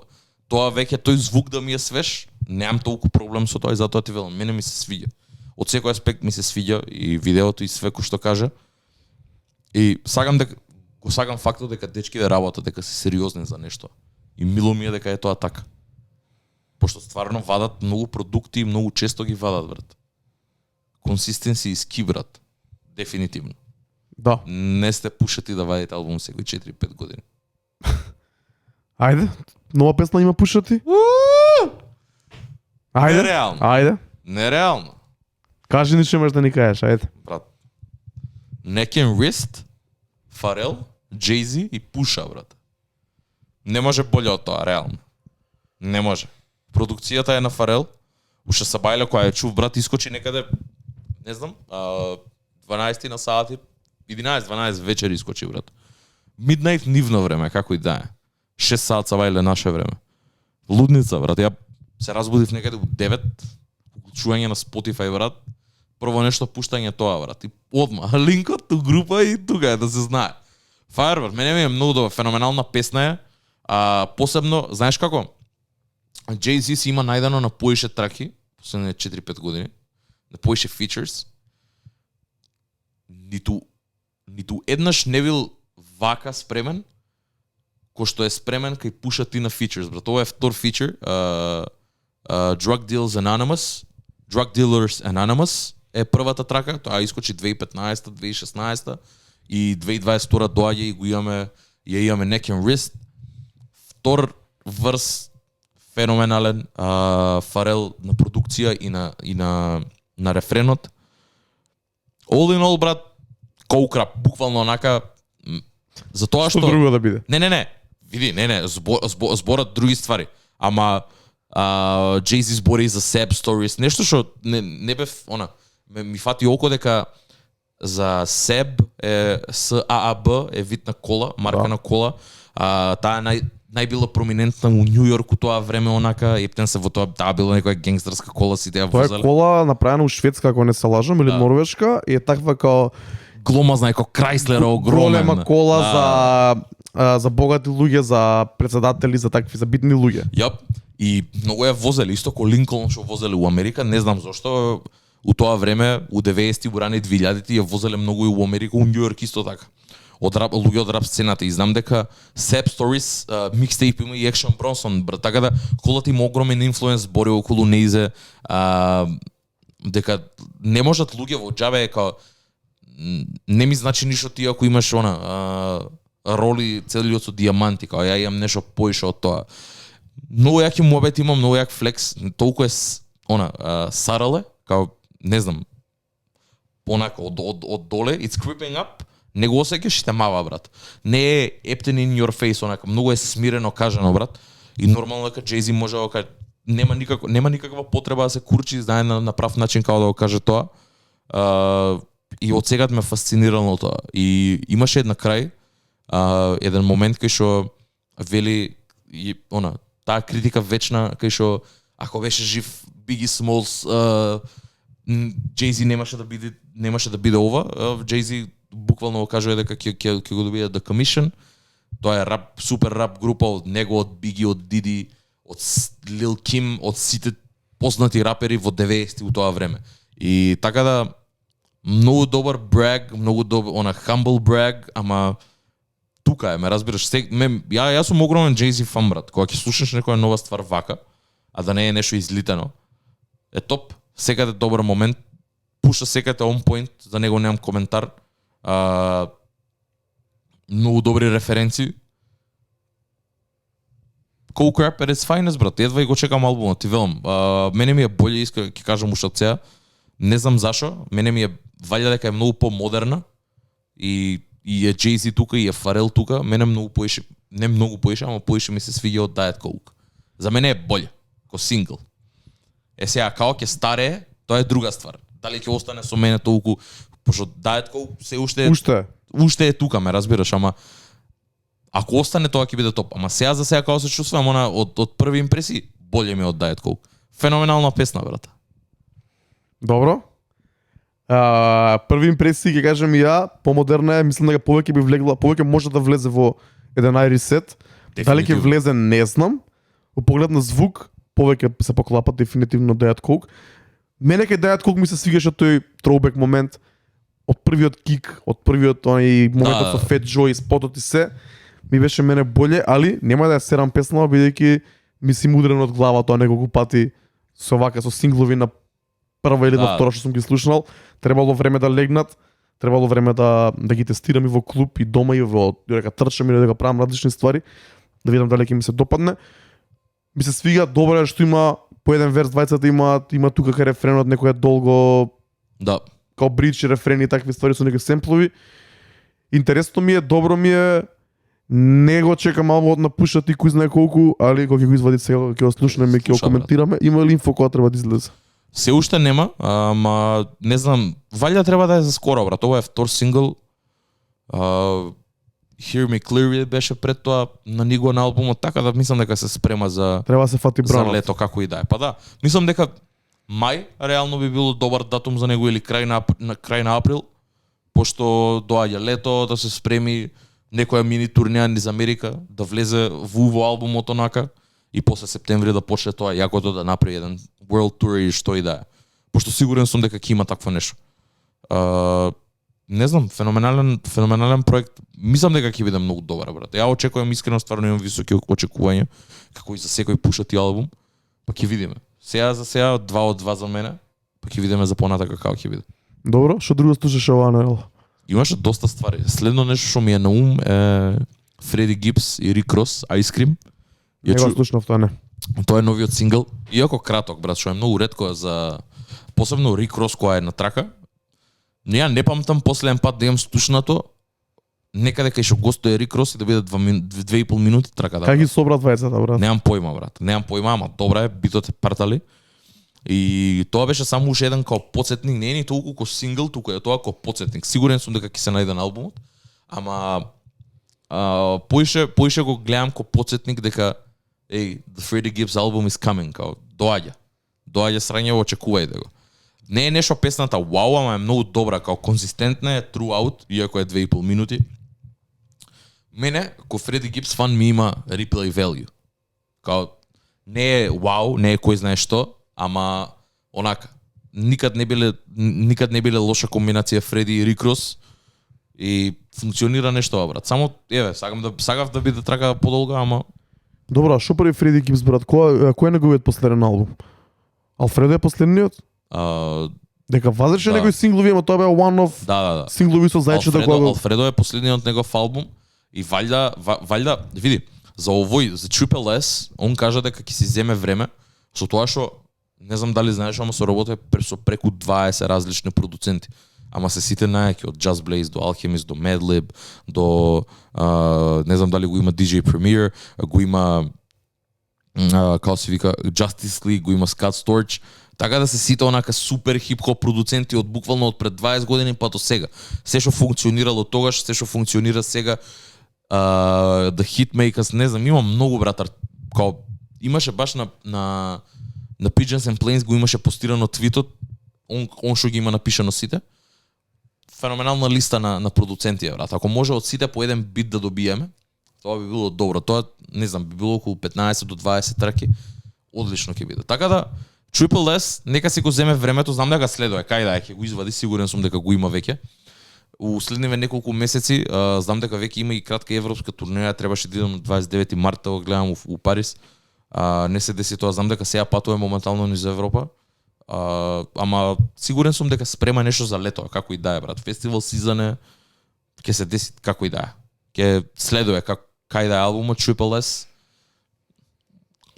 тоа, веќе тој звук да ми е свеж, немам толку проблем со тоа и затоа ти велам, мене ми се свиѓа. Од секој аспект ми се свиѓа и видеото и све кој што кажа. И го сакам фактот дека дечките работат, дека се сериозни за нешто. И мило ми е дека е тоа така. Пошто стварно вадат многу продукти и многу често ги вадат, брат. Консистенси и ски, брат. Дефинитивно. Да. Не сте пушати да вадите албум секој 4-5 години. Ајде, нова песна има пушати? Ајде. Нереално. Ајде. Нереално. Кажи ни што имаш да ни кажеш, ајде. Брат. Neck and Wrist, Фарел, Jay-Z и Пуша, брат. Не може боле од тоа, реално. Не може. Продукцијата е на Фарел. Уште Сабајле која ја чув, брат, искочи некаде, не знам, 12 на сати, 11-12 вечер искочи, брат. Midnight нивно време, како и да е. 6 сат Сабајле наше време. Лудница, брат. Ја се разбудив некаде у 9, чување на Spotify, брат. Прво нешто пуштање тоа, брат. И одма линкот у група и тука е да се знае. Fire, брат, мене ми е многу добра, феноменална песна е. Посебно, знаеш како? Jay-Z си има најдено на поише траки, последните 4-5 години, на поише features. Ниту еднаш не бил вака спремен, кој што е спремен кај пуша ти на features, брат. Ова е втор фичер, Drug Dealers Anonymous е првата трака, тоа искочи 2015, 2016 и 2022 доаѓа и го имаме Neck and Wrist. Втор врс феноменален, Фарел на продукција и на рефренот. All in all, брат, коукрап, буквално онака, за тоа што друго да биде. Не. Види, зборат други ствари. Ама Jay-Z збори за Seb Stories, нешто што не бев, ми фати око дека за Seb е SAAB е вид на кола, марка на кола. Таа најбила проминентна у Њу Јорк у тоа време, онака, ептен се во тоа, таа била некоја генгстерска кола, сите ја Тоа е возеле. кола направена у Шведска, ако не се лажам, или Да. Норвешка, и е таква као Гломазна, како Крайслер, огромен. голема кола Да. за богати луѓе, за председатели, за такви, за битни луѓе. Јап. И многу ја возеле, исто ко Линколн што возеле у Америка, не знам зошто. У тоа време, у 90-ти, у рани 2000-ти, ја возеле многу и у Америка, у Њу Јорк исто така. Од рап, луѓе од рап сцената, и знам дека Sap Stories, микстейп има и Action Bronson, брат, така да колата има огромен инфлуенс, бори околу неизе, дека не можат луѓе во џабе, као, не ми значи ништо ти ако имаш роли целиот со диаманти, као ја имам нешто поише од тоа. Многу јаки муабет има, многу јак флекс, толку е сарале, као не знам, онака од доле, it's creeping up, не го осеќаш и те мава, брат. Не е ептен in your face, онака, многу е смирено кажано, брат. И нормално дека Jay-Z може да каже, нема никаква потреба да се курчи, знае на прав начин како да го каже тоа. И од сега ме фасцинирало тоа. И имаше една крај, еден момент кај што вели таа критика вечна кај што ако беше жив Biggie Smalls, Jay-Z немаше да биде ова. Jay-Z буквално го кажува дека ќе го добие The Commission. Тоа е рап, супер рап група од него, од Biggie, од Diddy, од Lil Kim, од сите познати рапери во 90-ти у тоа време. И така да многу добар браг, многу добар humble brag, ама тука е, ме разбираш. Јас сум огромен Jay-Z фан, брат. Кога ќе слушаш некоја нова ствар вака, а да не е нешто излитено, е топ. Секаде добар момент, пуша секаде on point, за него немам коментар. Многу добри референции. Cool Crap at its finest, брат. Едва и го чекам албумот, ти велам. Мене ми е боле, ќе кажам уште од сега. Не знам зашо, мене ми е валја дека е многу помодерна и е Jay-Z тука и е Фарел тука. Мене многу поише, не многу поише, ама поише ми се свиѓа од Diet Coke. За мене е боле, ко сингл. Сега, као ќе старее, тоа е друга ствар. Дали ќе остане со мене толку, пошто Diet Coke се уште е тука, ме разбираш, ама ако остане тоа ќе биде топ. Ама сега за сега као се чувствувам од први импресии, боле ми од Diet Coke. Феноменална песна, брат. Добро. Први импресии ќе кажам и ја, помодерна е, мислам дека повеќе би влегла, повеќе може да влезе во еден Irish set. Дали ќе влезе, не знам. Во поглед на звук, повеќе се поклапат дефинитивно Diet Coke. Мене кај Diet Coke ми се свигаше тој throwback момент од првиот кик, од првиот моментот со Fat Joe и спотот и се. Ми беше мене боле, али нема да ја серам песнава, бидејќи ми си мудрен од глава тоа неколку пати со вака, со синглови на прва или на втора што сум ги слушнал. Требало време да легнат, требало време да ги тестирам и во клуб и дома и во дека трчам или дека правам различни ствари, да видам дали ќе ми се допадне. Ми се свига, добро е што има по еден верс, двајцата има тука кај рефренот некоја долго, да, као бридж рефрени и такви ствари со некои семплови. Интересно ми е, добро ми е. Не го чекам албумот на Пуша Ти, кој знае колку, али кога ќе го извади сега, ќе го слушнеме и ќе го коментираме. Има ли инфо која треба да излезе? Се уште нема, ама не знам, валја треба да е за скоро, брат. Ова е втор сингл. Hear Me Clearly беше пред тоа на ниго на албумот, така да мислам дека се спрема за треба се фати бранот. За лето како и да е. Па да, мислам дека мај реално би било добар датум за него или крај на април, пошто доаѓа лето, да се спреми некоја мини турнеја низ Америка, да влезе во албумот онака и после септември да почне тоа јакото да направи еден world tour или што и да е. Пошто сигурен сум дека ќе има такво нешто. Не знам, феноменален проект. Мислам дека ќе биде многу добар, брат. Ја очекувам искрено, стварно имам високи очекувања, како и за секој Пуша Ти албум, па ќе видиме. Сега за сега 2 од 2 за мене, па ќе видиме за понатака како ќе биде. Добро, што друго слушаш ова на? Имаше доста ствари. Следно нешто што ми е на ум е Фреди Гибс и Рик Рос, Ice Cream. Не го слушнав тоа, не. Тоа е новиот сингл. Иако краток, брат, што е многу ретко за посебно Рик Рос која е на трака. Но ја не памтам последен пат да имам слушнато некаде кај што гостува Рик Рос и да биде 2,5 минути трака. Как ги собра двајцата, брат? Немам појма, брат. Немам појма, ама добра е, битот е партали. И тоа беше само уште еден као потсетник, не е ни толку ко сингл, туку е тоа ко потсетник. Сигурен сум дека ќе се најде на албумот, ама поише го гледам ко потсетник дека the Freddie Gibbs album is coming, као доаѓа срање, очекувајте го. Не е нешто песната вау, ама е многу добра, као конзистентна е throughout, иако е 2,5 минути. Мене, ко Freddie Gibbs фан ми има replay value. Као не е вау, не е кој знае што, ама онака никад не биле лоша комбинација Фреди и Рик Рос и функционира нешто, брат. Само сагав да биде трака подолга, ама Добро, а што прави Фреди Гибс, брат? Кој е неговиот последен албум? Алфредо е последниот? Дека вазеше некои синглови, ама тоа беа one of синглови со зајчето кога Алфредо е последниот негов албум и валјда види, за овој, за Triple S, он кажа дека ќе си земе време со тоа што не знам дали знаеш, ама со работа со преку 20 различни продуценти. Ама се сите најаки од Just Blaze до Alchemist до Madlib до не знам дали го има DJ Premier, го има како се вика Justice League, го има Scott Storch, така да се сите онака супер хип-хоп продуценти од буквално од пред 20 години па до сега. Се што функционирало тогаш, се што функционира сега, The Hitmakers, не знам, има многу, братар. Као имаше баш на Pigeons and Planes го имаше постирано твитот, он што ги има напишано сите. Феноменална листа на продуценти, брат. Ако може од сите по еден бит да добиеме, тоа би било добро. Тоа, не знам, би било околу 15 до 20 траки. Одлично ќе биде. Така да, Triple S, нека си го земе времето, знам дека следува, кај да ќе го извади, сигурен сум дека го има веќе. У следниве неколку месеци, знам дека веќе има и кратка европска турнеја, требаше да идам на 29 марта, го гледам у Париз. Не се деси тоа, знам дека сега патува моментално низ Европа. Ама сигурен сум дека спрема нешто за лето, како и да е, брат. Фестивал сезон ќе се деси како и да е. Ќе следува кај да е албумот Triple S.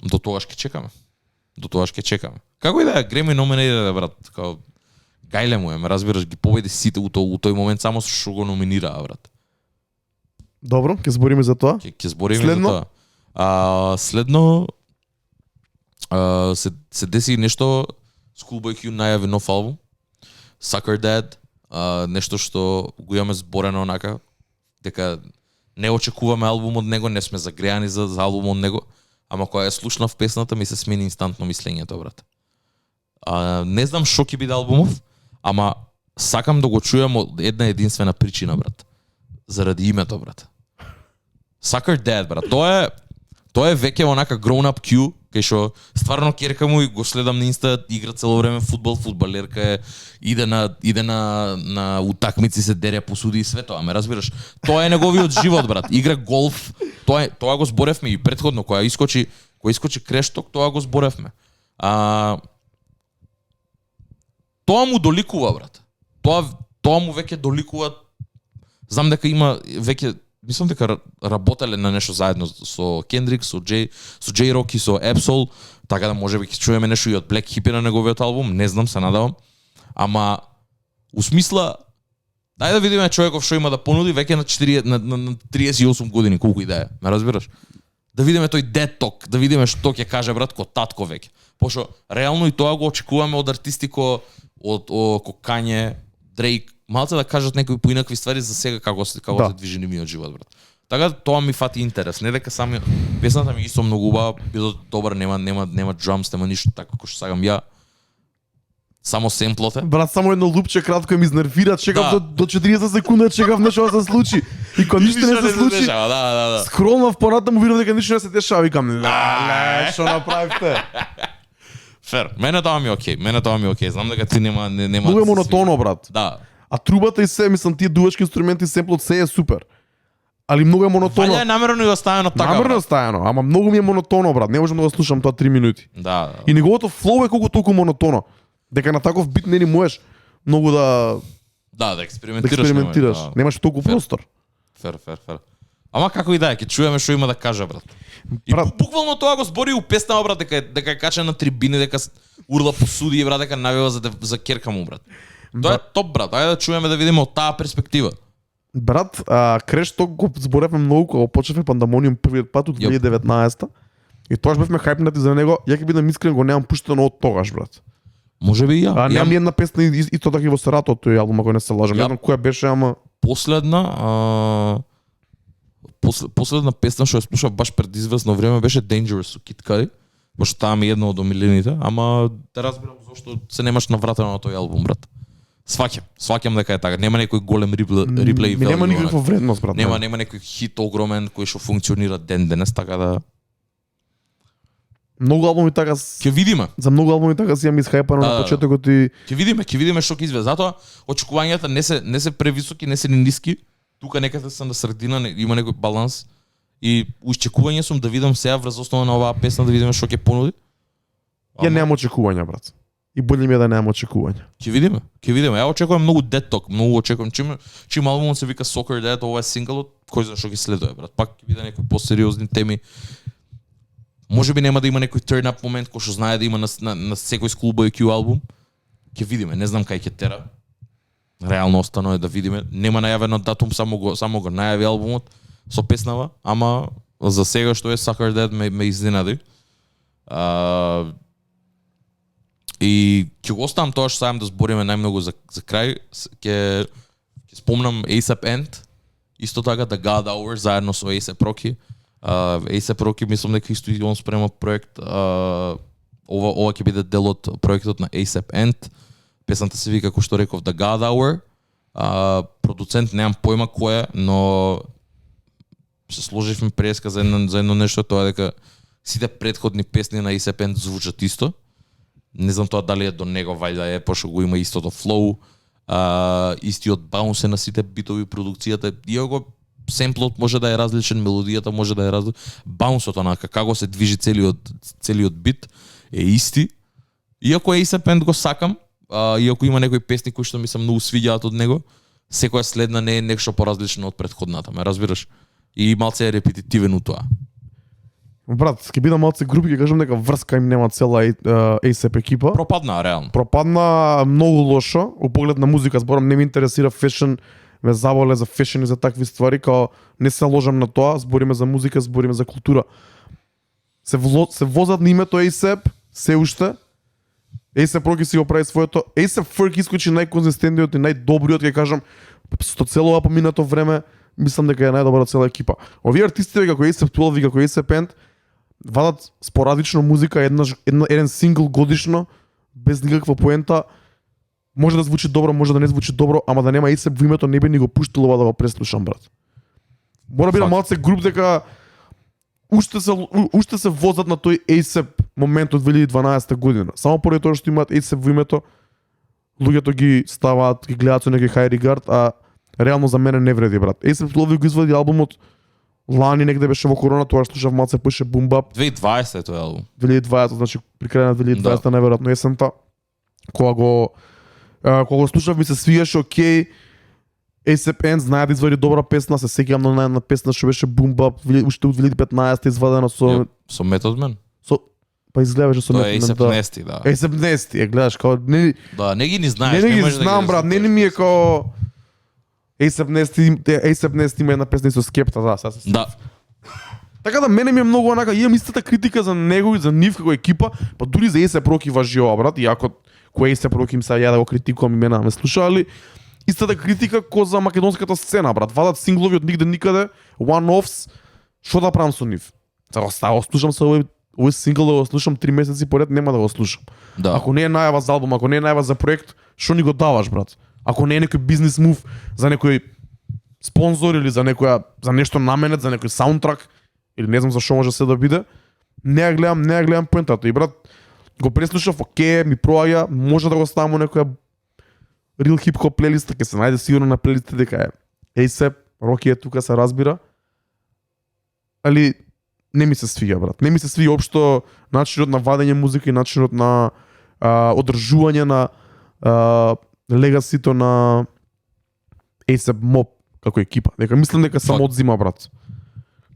До тогаш ќе чекаме. Како и да е, Греми номинираде, брат. Као гајле му е, ме разбираш, ги победи сите у тој момент само што го номинираа, брат. Добро, ќе збориме за тоа. Ќе збориме за тоа. Следно се деси нешто. Schoolboy Q најави нов албум, Sucker Dad, нешто што го имаме зборено онака, дека не очекуваме албум од него, не сме загреани за албум од него, ама кога ја слушнав песната ми се смени инстантно мислењето, брат. Не знам што ќе биде албумов, ама сакам да го чујам од една единствена причина, брат. Заради името, брат. Sucker Dad, брат. Тоа е веќе онака grown up Q, кај што стварно керка му и го следам на Инста, игра цело време фудбал, фудбалерка е, иде на утакмици, се дере, посуди и све тоа, ме разбираш. Тоа е неговиот живот, брат. Игра голф, тоа го зборевме и претходно, кога искочи крешток, тоа го зборевме. Тоа му доликува, брат. Тоа му веќе доликува. Знам дека има веќе, мислам дека работеле на нешто заедно со Кендрик, со Джей Рок и со Епсол, така да можеби ќе чуеме нешто и од Black Hippie на неговиот албум, не знам, се надавам. Ама у смисла дај да видиме човеков што има да понуди веќе на 38 години, колку и да е, ме разбираш? Да видиме тој dead talk, да видиме што ќе каже брат ко татко веќе. Пошто реално и тоа го очекуваме од артисти ко Кање, Дрейк, малце да кажат некои поинакви ствари за сега како се движи нивниот живот, брат. Така тоа ми фати интерес, не дека сами песната ми исто многу убава, било добар, нема drums, нема ништо така како што сакам ја. Само семплот е. Брат, само едно лупче кратко ми изнервира, чекав до 40 секунди, чекав нешто да се случи. И кога ништо не се случи, скролнав понатаму, видов дека ништо не се дешава, викам, што направивте? Фер, мене тоа ми е окей, знам дека ти нема... Многу е монотоно, брат. Да. А трубата и се, мислам, тие дувачки инструменти, семплот, се е супер. Али многу е монотоно. Ваља е намерно и оставено така. Намерно оставено, ама многу ми е монотоно, брат. Не можам да го слушам тоа 3 минути. Да. И неговото флоу е колку толку монотоно. Дека на таков бит не ни можеш многу да експериментираш. Немаш толку простор. Фер. Ама како и да е, ќе чуеме што има да каже, брат. И буквално тоа го збори у песната, брат, дека е качен на трибини, дека урла по суди, брат, дека навива за керка му, брат. Тоа е топ, брат. Ајде да чуеме да видиме од таа перспектива. Брат, Крешток го зборевме многу кога почнавме Пандамониум првиот пат од 2019-та. И тогаш бевме хајпнати за него. Ја ќе бидам искрен, го немам пуштено од тогаш, брат. Може би и ја. Немам една песна и тоа така и во Сарато тој албум, ако не се лажам. Не знам која беше, ама последна песна што ја слушав баш пред известно време беше Dangerous со Kid Cudi, пошто таа ми е една од омилените, ама те разбирам зошто се немаш навратено на тој албум, брат. Сваќам дека е така. Нема некој голем реплей. Нема никаква вредност, брат. Нема некој хит огромен кој што функционира ден денес, така да многу албуми така ќе видиме. За многу албуми така си ја ми схајпано на почетокот и ќе видиме што ќе изведе. Затоа очекувањата не се превисоки, не се ни ниски. Тука некаде се на средина, има некој баланс и очекување сум да видам сега врз основа на оваа песна да видиме што ќе понуди. Ја немам очекувања, брат. И боле ми е да немам очекувања. Ќе видиме. Ја очекувам многу Dead Talk, многу очекувам чим албумот се вика Soccer Dad, ова е синглот, кој знае што ќе следува, брат. Пак ќе биде некои посериозни теми. Може би нема да има некој turn up момент кој што знае да има на секој School Boy Q албум. Ќе видиме, не знам кај ќе тера. Реално остано е да видиме. Нема најавено датум, само го најави албумот со песнава, ама за сега што е Sucker Dead ме изненади. И ќе го оставам тоа што сајам да збориме најмногу за крај. Ќе спомнам A$AP End, исто така The God Hour заедно со A$AP Rocky. A$AP Rocky мислам дека исто и он спрема проект. Ова ќе биде дел од проектот на A$AP End. Песната се вика, како што реков, The God Hour. Продуцент немам појма кој е, но се сложивме преска за едно нешто, тоа е дека сите претходни песни на A$AP End звучат исто. Не знам тоа дали е до него, вајда е, пошто го има истото флоу, истиот баунс на сите битови продукцијата, иако семплот може да е различен, мелодијата може да е различен, баунсот онака, како се движи целиот бит е исти. Иако A$AP End го сакам, иако има некои песни кои што ми се многу свиѓаат од него, секоја следна не е нешто поразлично од претходната, ме разбираш? И малце е репетитивен у тоа. Брат, ќе бидам малце груб и ќе кажам дека врска им нема цела A$AP екипа. Пропадна, реално. Пропадна многу лошо, у поглед на музика, зборам, не ми интересира фешн, ме заболе за фешн и за такви ствари, као не се ложам на тоа, збориме за музика, збориме за култура. Се возат на името A$AP, се уште. A$AP Rocky си го прави своето. A$AP Ferg искочи најконзистентниот и најдобриот, ќе кажам, со цело ова поминато време, мислам дека е најдобра цела екипа. Овие артисти како A$AP 12 и како A$AP End вадат спорадично музика, еден сингл годишно, без никаква поента. Може да звучи добро, може да не звучи добро, ама да нема A$AP во името, не би ни го пуштил ова да го преслушам, брат. Мора би да малце груп дека уште се возат на тој A$AP момент од 2012 година. Само поради тоа што имаат A$AP во името, луѓето ги ставаат, ги гледаат со некој high regard, а реално за мене не вреди, брат. A$AP Rocky го извади албумот лани, негде беше во корона, тоа слушав малце пише Boom Bap. 2020 е тој албум. 2020, значи при крај на 2020 најверојатно есента. Кога го слушав ми се свиеше окей. A$AP End знае да извади добра песна, се сеќавам на една песна што беше Boom Bap, уште од 2015 извадена со Method Man. Па изгледаше со Method Man. Тоа е A$AP Nasty, да. A$AP Nasty, гледаш како не. Да, не ги знаеш, не можеш да знам, брат, не ми е како A$AP Nasty има една песна со Скепта, да, сега се. Да. Така да мене ми е многу онака, имам истата критика за него и за нив како екипа, па дури за A$AP Rocky важи ова, брат, иако кој A$AP Rocky им се ја да го критикувам и мене ме слушали. Истата критика ко за македонската сцена, брат. Вадат синглови од нигде никаде, one-offs, што да правам со нив? Сега го слушам со овој сингл да го слушам 3 месеци поред, нема да го слушам. Да. Ако не е најава за албум, ако не е најава за проект, што ни го даваш, брат? Ако не е некој бизнес мув за некој спонзор или за нешто наменет, за некој саундтрак, или не знам за што може се да биде, не ја гледам поентата. И брат, го преслушав, окей, ми проаѓа, може да го ставам во некоја real hip hop плейлиста, ќе се најде сигурно на плейлистите дека е A$AP Rocky е тука, се разбира. Али не ми се свиѓа, брат. Не ми се свиѓа општо начинот на вадење музика и начинот на одржување на легасито на A$AP Mob како екипа. Дека мислам дека само одзима, брат.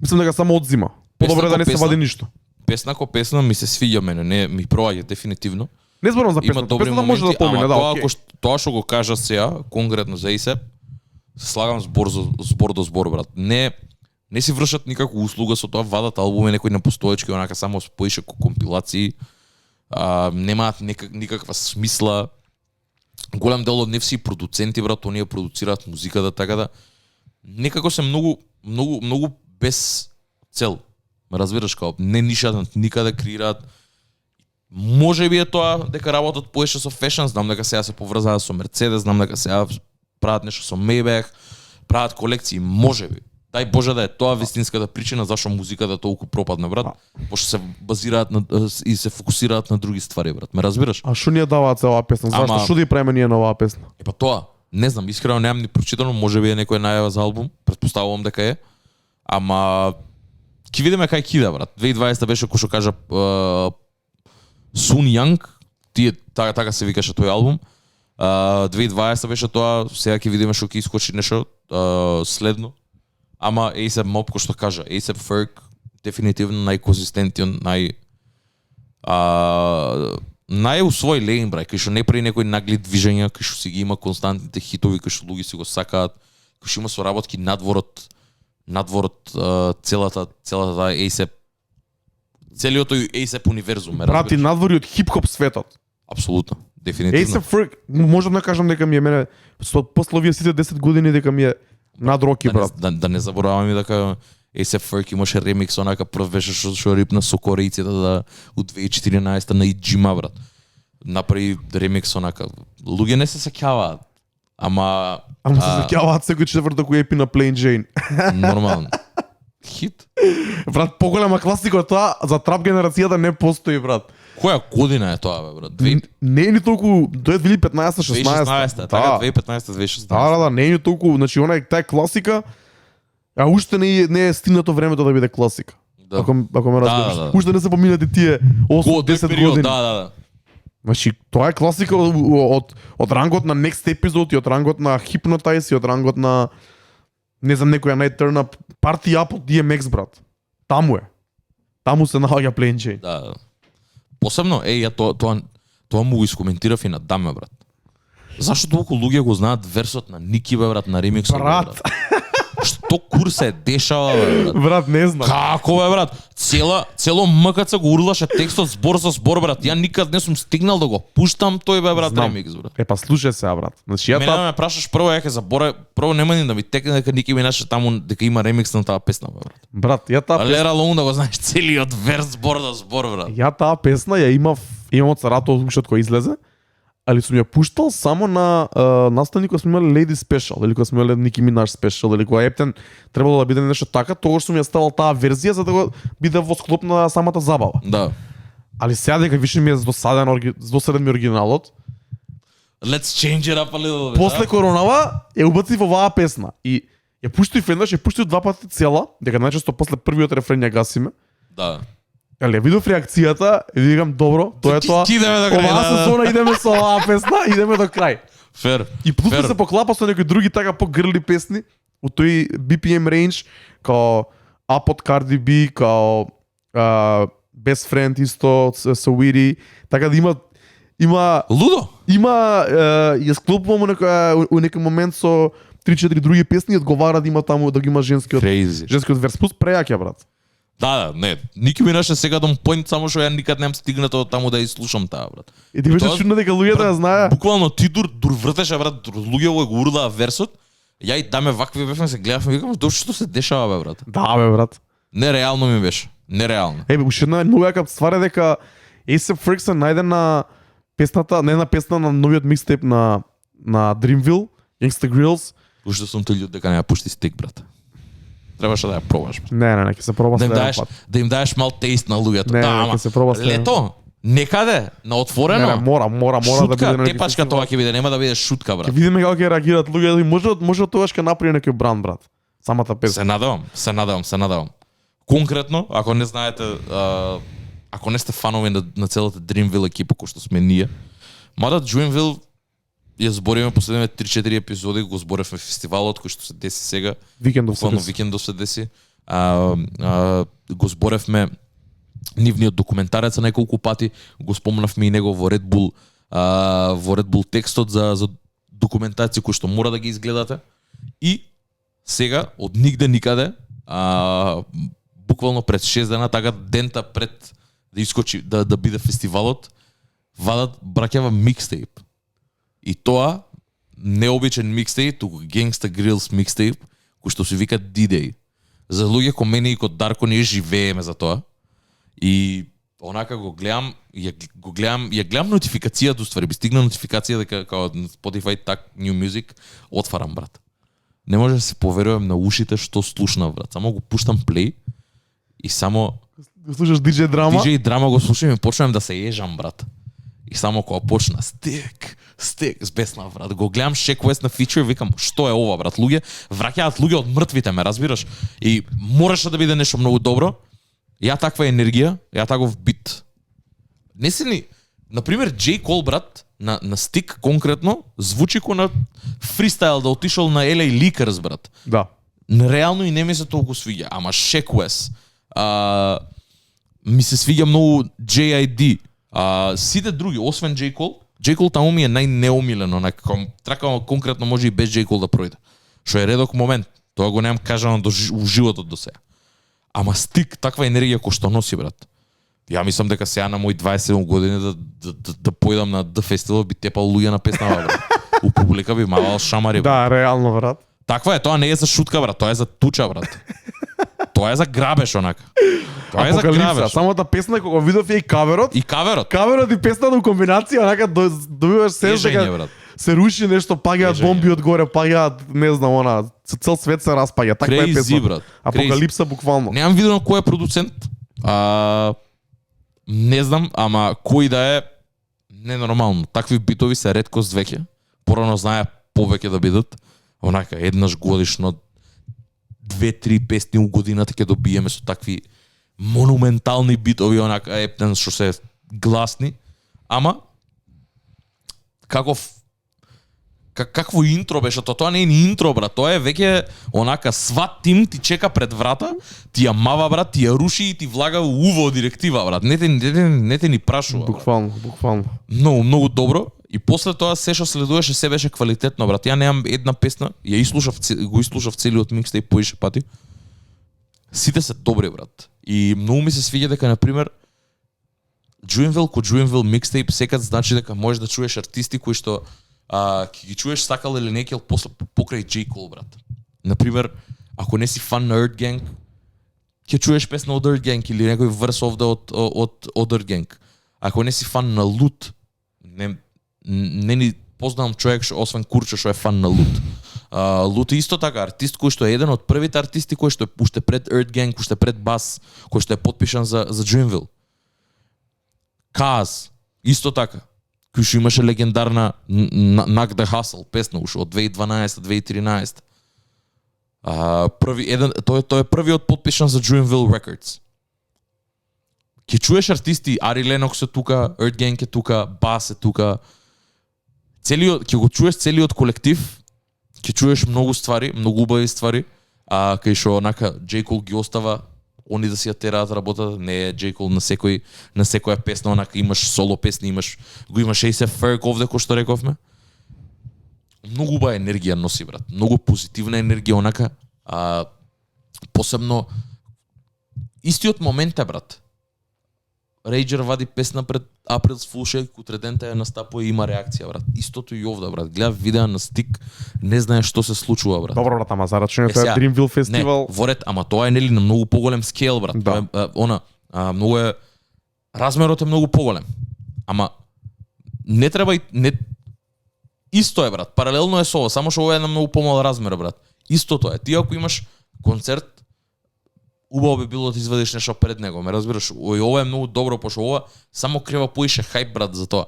Мислам дека само одзима. Подобро да не се вади ништо. Песна ко песна ми се свиѓа мене, не ми проаѓа дефинитивно. Не зборам за песна, песната може да помине, да, окей. Тоа што го кажа сега, конкретно за A$AP, се слагам збор до збор, брат. Не си вршат никаква услуга со тоа, вадат албуми некои непостоечки, онака само споише ко компилации, немаат никаква смисла. Голем дел од нив си продуценти, брат, оние продуцираат музиката, така да некако се многу без цел. Ме разбираш, као не нишаат никаде креираат. Може би е тоа дека работат поеше со фешн, знам дека сега се поврзаат со Мерцедес, знам дека сега прават нешто со Maybach, прават колекции, може би. Дај Боже да е тоа вистинската причина зашо музиката толку пропадна, брат. Пошто се базираат на и се фокусираат на други ствари, брат. Ме разбираш? А што ни ја даваат за оваа песна? Зашто што да ја правиме ние на оваа песна? Епа тоа, не знам, искрено немам ни прочитано, може би е некоја најава за албум, претпоставувам дека е. Ама ќе видиме кај кида, брат. 2020 беше кој што кажа Sun Young, тие така се викаше тој албум. 2020 беше тоа, сега ќе видиме што ќе искочи нешто следно. Ама A$AP Mob, кој што кажа, A$AP Ferg дефинитивно најконзистентен, најусвој лейн, брат, кај што не прави некои нагли движења, кај што си ги има константните хитови, кај што луѓе си го сакаат, кај што има соработки надворот целата таа A$AP, целиот тој A$AP универзум, Брат, и надвори од хип-хоп светот. Апсолутно, дефинитивно. A$AP Ferg, можам да кажам дека ми е мене после овие сите 10 години дека ми е над Роки, брат. Да не забораваме дека A$AP Ferg имаше ремикс, онака прв беше што рипна со корејците да од 2014 на Иджима, брат. Направи ремикс онака. Луѓе не се сеќаваат, ама се сеќаваат секој четврток кој епи на Plain Jane. Нормално. Хит. Брат, поголема класика од тоа за трап генерацијата не постои, брат. Која година е тоа, бе, брат? Не е ни толку, тоа е 2015-16. 2016, така 2015-2016. Да, не е ни толку, значи она е таа класика, а уште не е стигнато времето да биде класика. Да. Ако ме разбираш. Да. Уште не се поминати тие 8-10 години. Да. Значи, тоа е класика од рангот на Next Episode и од рангот на Hypnotize и од рангот на не знам некоја најтърна Party Up од DMX, брат. Таму е. Таму се наоѓа Plain Jane. Да. Посебно, ја тоа му го искоментирав и на Даме, брат. Зашто толку луѓе го знаат версот на Ники, бе, брат, на ремиксот, брат. Што кур се дешава, бе, брат? Брат, не знам. Како, бе, брат? Цело МКЦ го урлаше текстот збор за збор, брат. Ја никад не сум стигнал да го пуштам тој, бе, брат, ремикс, брат. Епа, слушај се, брат. Значи, ја Мене ме прашаш прво, ја ќе забора, прво нема ни да ми текне дека Ники Минаж таму дека има ремикс на таа песна, бе, брат. Брат, ја таа песна... Лера Лоун да го знаеш целиот верс збор за збор, брат. Ја таа песна ја имам од царато ушот кој излезе, али сум ја пуштал само на наставник кога сме имале Lady Special, или кога сме имале Nicki Minaj Special, или кога Ептен требало да биде нешто така, тогаш сум ја ставал таа верзија за да го биде во склоп на самата забава. Да. Али сега дека више ми е досаден ми оригиналот. Let's change it up a little bit. После коронава ја убацив оваа песна и ја пуштив еднаш, ја пуштив два пати цела, дека најчесто после првиот рефрен ја гасиме. Да. Али ја видов реакцијата и викам добро, тоа е тоа. Идеме до крај. Оваа сезона идеме со оваа песна, идеме до крај. Фер. И плюс се поклапа со некои други така погрли песни у тој BPM range, као Up од Cardi B, као Best Friend исто со Witty, така да има Лудо. ја склопувам у некој момент со 3-4 други песни и одговара да има таму да ги има женскиот верс плюс прејаќа, брат. Да, не. Ники Минаж е сега дом поинт, само што ја никад немам стигнато таму да ја слушам таа, брат. И ти беше чудно дека луѓето ја знаеа. Буквално ти дур вртеше, брат, луѓе го урлаа версот. Ја и Даме вакви бевме, се гледавме, викам, што се дешава, бе, брат. Да, бе, брат. Нереално ми беше. Нереално. Уште една многу јака ствар е дека A$AP Ferg се најде на песната, не на песна на новиот микстейп на Dreamville, Gangsta Grills. Уште сум тој људ дека не ја пушти стик, брат. Требаше да ја пробаш. Не, ќе се проба следен пат. Да им даеш мал тест на луѓето. Не, да, ќе се проба следен. Лето, некаде, на отворено. Не, мора шутка, да биде. Тепачка тоа ќе биде, нема да биде шутка, брат. Ќе видиме како ќе реагираат луѓето и може тогаш ќе направи некој бранд, брат. Самата песна. Се надевам. Конкретно, ако не знаете, ако не сте фанови на целата Dreamville екипа кој што сме ние, мада Dreamville ја збориме последните 3-4 епизоди, го зборевме фестивалот кој што се деси сега. Викендов се деси. Го зборевме нивниот документарец неколку пати, го спомнавме и него во Red Bull текстот за документација кои што мора да ги изгледате. И сега од нигде никаде, буквално пред 6 дена, така дента пред да искочи да биде фестивалот, вадат браќава микстейп. И тоа необичен микстейп, туку Gangsta Grills микстейп, кој што се вика D-Day. За луѓе ко мене и ко Дарко ние живееме за тоа. И онака го гледам, ја гледам нотификацијата, уствари би стигна нотификација дека као Spotify так New Music отварам, брат. Не може да се поверувам на ушите што слушнав, брат. Само го пуштам плей и само Слушаш DJ драма? DJ драма го слушам и почнам да се ежам, брат. И само кога почна стик, збеснав, брат. Го гледам Shaq West на фичер, викам, што е ова, брат? Луѓе, враќаат луѓе од мртвите, ме разбираш? И мораше да биде нешто многу добро. Ја таква енергија, ја таков бит. Не се ни, например, J. Cole, брат, на стик конкретно, звучи ко на фристайл да отишол на LA Lakers, брат. Да. Реално и не ми се толку свиѓа, ама Shaq West. Ми се свиѓа многу J.I.D. Сите други, освен J. Cole таму ми е најнеомилено, тракам конкретно може и без J. Cole да пројде. Што е редок момент, тоа го немам кажано у животот до сега. Ама стик, таква енергија кој што носи, брат. Ја мислам дека сега на мои 27 години да појдам на The Festival би тепал луѓе на песнава, брат. У публика би мавал шамари, брат. Да, реално, брат. Таква е, тоа не е за шутка, брат, тоа е за туча, брат. Тоа е за грабеж, онака. Тоа е за грабеж. Самата песна кога видов е и каверот. И каверот. Каверот и песната у комбинација, онака добиваш сенс дека се руши нешто, паѓаат бомби одгоре, паѓаат, не знам, цел свет се распаѓа, таква е песна. Брат. Апокалипса буквално. Немам видено кој е продуцент. Не знам, ама кој да е ненормално. Такви битови се реткост веќе. Порано знае повеќе да бидат. Онака еднаш годишно 2-3 песни у годината ќе добиеме со такви монументални битови, онака ептен што се гласни. Ама какво интро беше тоа не е ни интро, брат, тоа е веќе онака сват тим ти чека пред врата, ти ја мава, брат, ти ја руши и ти влага уво директива, брат. Не те ни прашува. Буквално. Многу добро. И после тоа се што следуваше се беше квалитетно, брат. Ја немам една песна, го изслушав целиот микстейп поише пати. Сите се добри, брат. И многу ми се свиѓа дека на пример Dreamville микстейп секад значи дека можеш да чуеш артисти кои што ќе ги чуеш сакал или некел после покрај J. Cole, брат. Например, ако не си фан на Earth Gang, ќе чуеш песна од Earth Gang или некој верс овде од Earth Gang. Ако не си фан на Лут, не ни познавам човек што освен Курче што е фан на Лут. Лут е исто така артист кој што е еден од првите артисти кој што е уште пред Earth Gang, уште пред Бас, кој што е потпишан за Dreamville. Kaz, исто така. Кој што имаше легендарна Knock the Hustle песна уште од 2012-2013. Тој е првиот потпишан за Dreamville Records. Ќе чуеш артисти, Ари Ленокс е тука, Earth Gang е тука, Бас е тука. Ќе го чуеш целиот колектив, ќе чуеш многу ствари, многу убави ствари, кај што онака J. Cole ги остава они да си ја тераат работата, не е J. Cole на секоја песна, онака имаш соло песни, го имаш A$AP Ferg овде, кој што рековме. Многу убава енергија носи, брат. Многу позитивна енергија, онака. Посебно истиот момент е, брат. Рейджер вади песна пред April's Fool Shake, утредента ја настапува и има реакција, брат. Истото и овде, брат. Гледа видеа на стик, не знае што се случува, брат. Добро, брат, ама зарачено тоа е Dreamville фестивал. Не, ворет, ама тоа е нели на многу поголем скейл, брат. Да. Тоа е, многу е, размерот е многу поголем. Ама не треба и исто е, брат. Паралелно е со ова, само што ова е на многу помал размер, брат. Истото е. Ти ако имаш концерт, убаво би било да извадиш нешто пред него, ме разбираш? Ова е многу добро, пошто ова само крева поише хајп, брат, за тоа.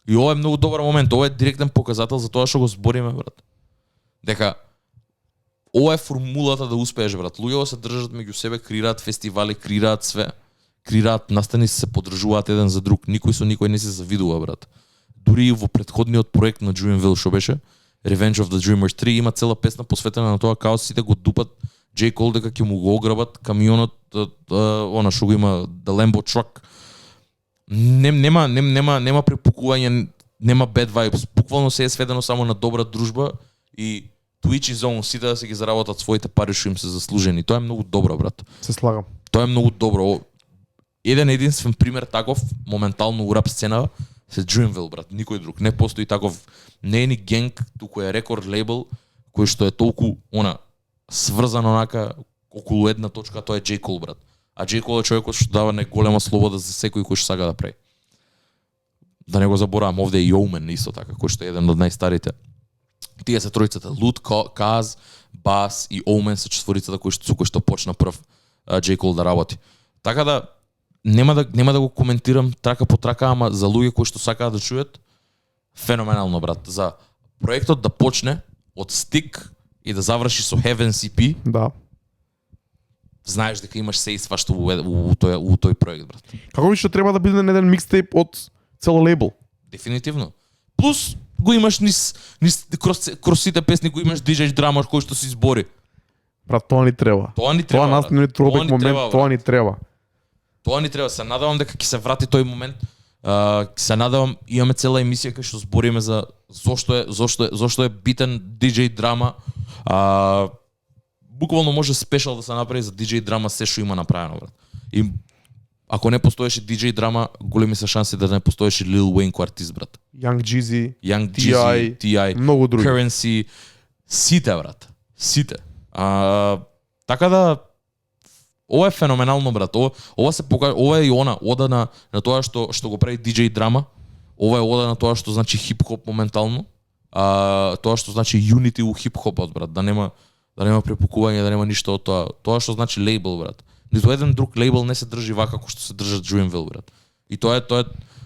И ова е многу добар момент, ова е директен показател за тоа што го збориме, брат. Дека ова е формулата да успееш, брат. Луѓето се држат меѓу себе, креираат фестивали, креираат све, креираат настани се подржуваат еден за друг, никој со никој не се завидува, брат. Дури и во претходниот проект на Dreamville што беше Revenge of the Dreamers 3 има цела песна посветена на тоа како сите го дупат J. Cole дека ќе му го ограбат камионот, што го има The Lambo Truck. Нема препукување, нема bad vibes. Буквално се е сведено само на добра дружба и to each his own, сите да се ги заработат своите пари што им се заслужени. Тоа е многу добро, брат. Се слагам. Тоа е многу добро. Единствен пример таков моментално у рап сцена се Dreamville, брат. Никој друг. Не постои таков, не е ни генг, туку е рекорд лейбл кој што е толку сврзан онака околу една точка, тоа е J. Cole, брат. А J. Cole е човекот што дава голема слобода за секој кој што сака да прави. Да не го заборавам, овде е Йоумен исто така, кој што е еден од најстарите. Тие се тројцата, Лут, Каз, Бас и Оумен се четворицата кои што почна прв J. Cole да работи. Така да нема да го коментирам трака по трака, ама за луѓе кои што сакаат да чујат, феноменално, брат. За проектот да почне од Stick и да заврши со Heaven CP, Да. знаеш дека имаш се и свашто у тој проект, брат. Како би што треба да биде на еден микстейп од цел лейбл? Дефинитивно. Плюс го имаш низ крос сите песни, го имаш DJ драма кој што се избори. Брат, тоа ни треба. Тоа ни Тоа треба. нас не тробек момент, тоа ни треба. Тоа ни треба. Се надевам дека ќе се врати тој момент. Се надевам, имаме цела емисија кај што збориме за зошто е битен DJ драма. Буквално може спешал да се направи за DJ драма се што има направено, брат. И ако не постоеше DJ драма, големи се шанси да не постоеше Lil Wayne ко артист, брат. Young Jeezy, Young Jeezy, T.I. многу други. Currency, сите, брат. Сите. Така да ова е феноменално, брат. Ова се покажа, ова е и она ода на тоа што го прави DJ драма. Ова е ода на тоа што значи хип-хоп моментално. Тоа што значи unity у хип-хопот, брат. Да нема препукување, да нема ништо од тоа. Тоа што значи лейбл, брат. Ниту еден друг лейбл не се држи вака како што се држат Dreamville, брат. И тоа е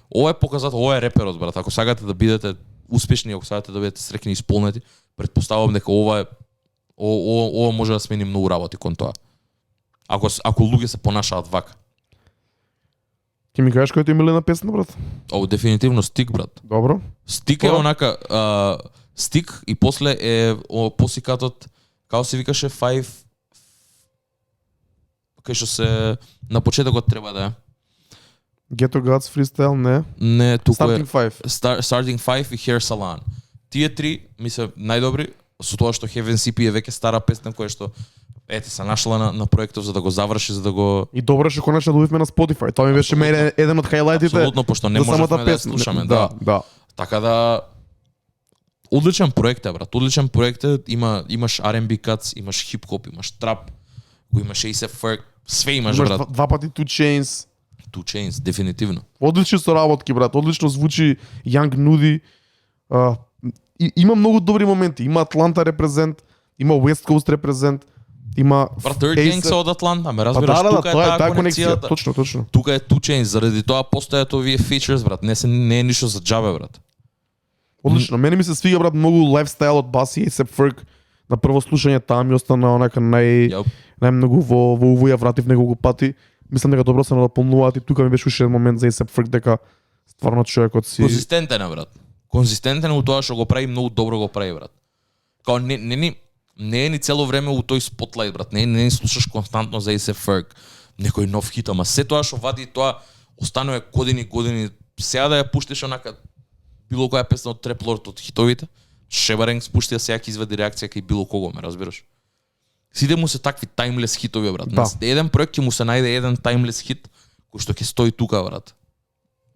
ова е показател, ова е реперот, брат. Ако сакате да бидете успешни, ако сакате да бидете среќни и исполнети, претпоставувам дека ова може да смени многу работи кон тоа. Ако луѓе се понашаат вака. Ќе ми кажеш кој ти е милена песна, брат? Дефинитивно Stick, брат. Добро. Stick е онака Stick и после е посикатот, како се викаше, Five, кај што се на почетокот треба да е. Ghetto Gods Freestyle, не. Не, туку Starting е Five. Starting Five и Hair Salon. Тие три ми се најдобри, со тоа што Heaven CP е веќе стара песна која што се нашла на проектов за да го заврши, за да го И добро што конечно добивме на Spotify. Тоа ми беше еден од хајлајтите. Апсолутно, пошто не можеме да ја слушаме, да. Да. Така да одличен проект е, брат. Одличен проект е, имаш R&B cuts, имаш хип-хоп, имаш трап, го имаш A$AP Ferg, све имаш, брат. Два пати Two Chainz. Two Chainz, дефинитивно. Одлични соработки, брат. Одлично звучи Young Nudy. Има многу добри моменти. Има Атланта репрезент, има West Coast репрезент, има Брат, Third Gang се од Атланта, ме разбираш, тука е таа конекцијата. Точно. Тука е Two Chainz, заради тоа постојат овие features, брат. Не е ништо за џабе, брат. Одлично. Мене ми се свига, брат, многу лайфстайл од Баси и A$AP Ferg. На прво слушање таа ми остана онака најмногу во увоја вратив неколку пати. Мислам дека добро се надополнуваат и тука ми беше уште еден момент за A$AP Ferg дека стварно човекот си конзистентен е, брат. Конзистентен у тоа што го прави, многу добро го прави, брат. Као не е ни цело време у тој спотлайт, брат. Не ни слушаш константно за A$AP Ferg, некој нов хит, ама се тоа што вади тоа останува години. Сега да ја пуштиш онака било која песна од Trap Lord од хитовите, Шебаренг спушти ја сега извади реакција кај било кого, ме разбираш? Сите му се такви таймлес хитови, брат. Да. На еден проект ќе му се најде еден таймлес хит кој што ќе стои тука, брат.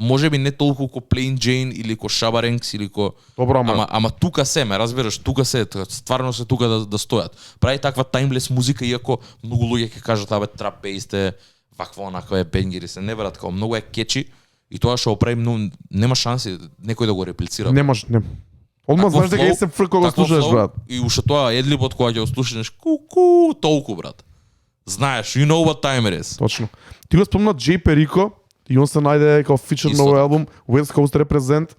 Може би не толку ко Plain Jane или ко Шабаренкс или ко добро, ама тука се, ме разбираш, тука се, стварно се тука да стојат. Прави таква таймлес музика, иако многу луѓе ќе кажат абе трап бейст е вакво онака е бенгери се, не, брат, као многу е кечи и тоа што го прави многу нема шанси некој да го реплицира. Не може, не. Одма знаеш дека A$AP Ferg кога слушаш, брат. И уште тоа едлибот кога ќе го слушаш ку толку, брат. Знаеш, you know what time it is. Точно. Ти го спомна Джей Перико и он се најде како фичер нови албум West Coast Represent.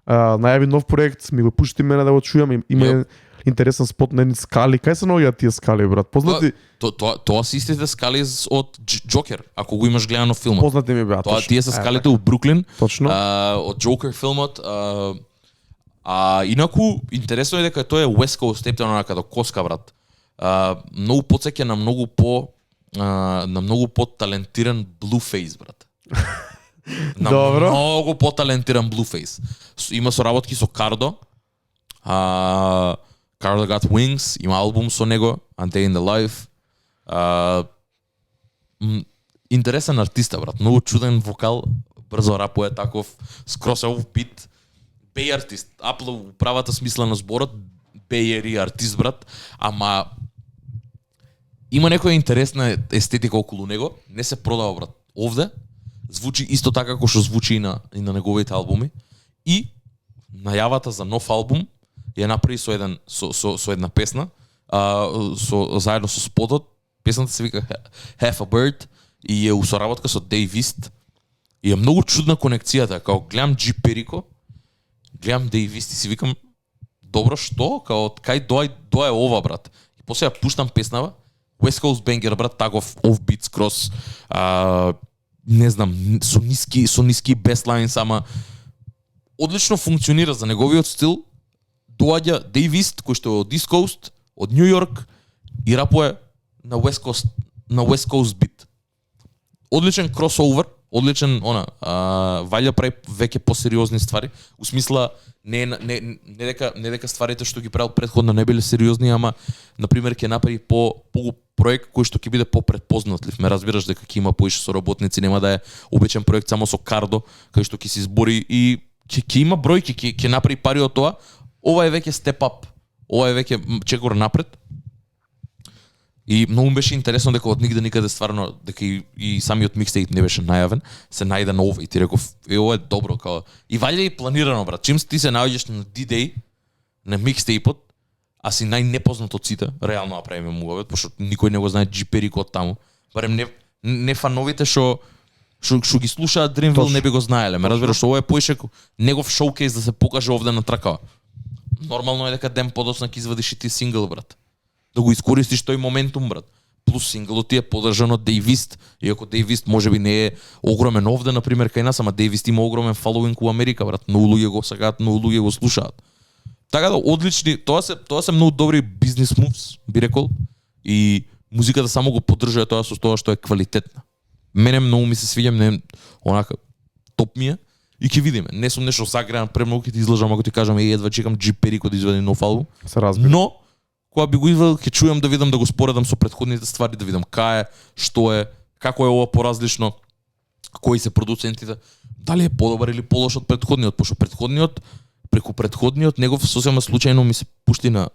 Најави нов проект, ми го пушти мене да го чујам. Има интересен спот на едни скали. Кај се наоѓаат тие скали, брат? Познати? Тоа се истите скали од Джокер, ако го имаш гледано филмот. Познати ми беа, точно. Тие се скалите у Бруклин. Точно. Од Джокер филмот. Инаку интересно е дека тоа е West Coast стептено на како коска, брат. Многу потсеќа на многу по-талентиран Blueface, брат. Добро. Многу по-талентиран Blueface. Има соработки со Кардо. Carlo Got Wings, има албум со него, A Day in the Life. Интересен артиста, брат. Многу чуден вокал, брзо рапува таков, скрос е бит. Бей артист, апла у правата смисла на зборот, бејери артист, брат, ама има некоја интересна естетика околу него, не се продава брат. Овде звучи исто така како што звучи и на неговите албуми и најавата за нов албум ја направи со една песна, заедно со спотот. Песната се вика Half a Bird и е усоработка со Dave East. И е многу чудна конекцијата, као гледам G Perico, гледам Dave East и си викам добро што, као од кај доај ова брат. И после ја пуштам песнава, West Coast Banger брат, таков offbeats cross, не знам, со ниски bassline, ама одлично функционира за неговиот стил. Доаѓа Dave East кој што е од East Coast, од Нью Йорк и рапуе на West Coast beat. Одличен кросовер, одличен ваља прави веќе посериозни ствари. У смисла не дека стварите што ги правил претходно не биле сериозни, ама на пример ќе направи по проект кој што ќе биде попредпознатлив. Ме разбираш дека ќе има поише соработници, нема да е обичен проект само со Кардо, кај што ќе се избори и ќе има бројки, ќе направи пари од тоа. Ова е веќе степ ап. Ова е веќе чекор напред. И многу беше интересно дека од нигде никаде стварно дека и самиот микстейп не беше најавен, се најде на ова и ти реков ова е добро као и валја и планирано брат. Чим ти се наоѓаш на D-Day на микстейпот, а си најнепознат од сите, реално направиме муавет, пошто никој не го знае G Perico од таму. Барем не фановите што ги слушаат Dreamville не би го знаеле. Ме разбираш, ова е поише негов шоукейс да се покаже овде на тркава. Нормално е дека ден подоцна ќе извадиш и ти сингл брат. Да го искористиш тој моментум брат. Плюс синглот ти е поддржан од Dave East, иако Dave East можеби не е огромен овде на пример кај нас, ама Dave East има огромен фолоуинг у Америка брат. Многу луѓе го сакаат, многу луѓе го слушаат. Така да одлични, тоа се многу добри бизнес мувс, би рекол, и музиката само го поддржува тоа со тоа што е квалитетна. Мене многу ми се свиѓа, не онака топ ми е. И ќе видиме. Не сум нешто загреан премногу, ќе ти излажам ако ти кажам едва чекам G Perico да извади нов албум. Се разбира. Но кога би го извадил, ќе чујам да видам, да го споредам со претходните ствари, да видам кај е, што е, како е ова поразлично, кои се продуцентите, дали е подобар или полош од претходниот, пошто преку претходниот негов сосема случајно ми се пушти на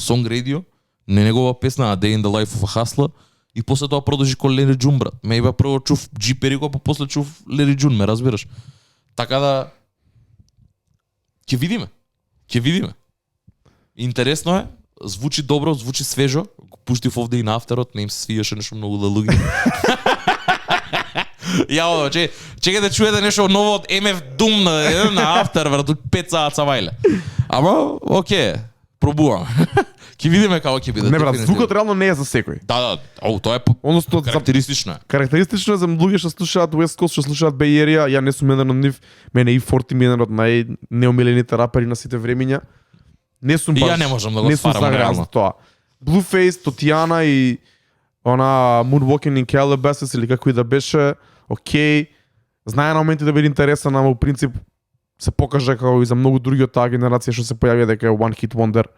Song Radio, не негова песна A Day in the Life of a Hustler, и после тоа продолжи ко Larry June брат. Мејба прво чув G Perico, па после чув Larry June, ме разбираш. Така да ќе видиме. Интересно е, звучи добро, звучи свежо. Го пуштив овде и на авторот, не им се свиеше нешто многу да луѓе. Јао, чекај да чуете нешто ново од MF Doom на автор, брат, 5 саат вајле. Ама, окей, пробувам. Ќе видиме како ќе биде. Не брат, звукот реално не е за секој. Да, тоа е односно карактеристично е. Карактеристично е за луѓе што слушаат West Coast, што слушаат Bay Area. Ја не сум еден од нив. Мене и Forty ми еден од најнеомилените рапери на сите времиња. Не сум баш. Ја не можам да го сварам реално тоа. Blueface, Tatiana и она Moonwalking in Calabasas или како и да беше, окей. Знае на моменти да биде интересен, ама во принцип се покаже како и за многу други од таа генерација што се појави дека е One Hit Wonder.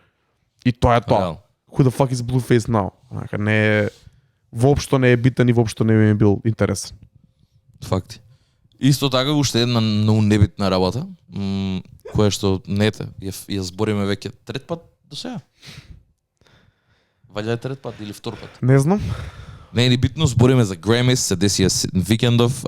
И тоа е тоа. Who the fuck is Blueface now? Не е воопшто не е битен и воопшто не ми бил интересен. Факти. Исто така уште една многу небитна работа, која што нете, ја збориме веќе трет пат до сега. Валја е трет пат или втор пат? Не знам. Не е ни битно, збориме за Grammys, се десија викендов.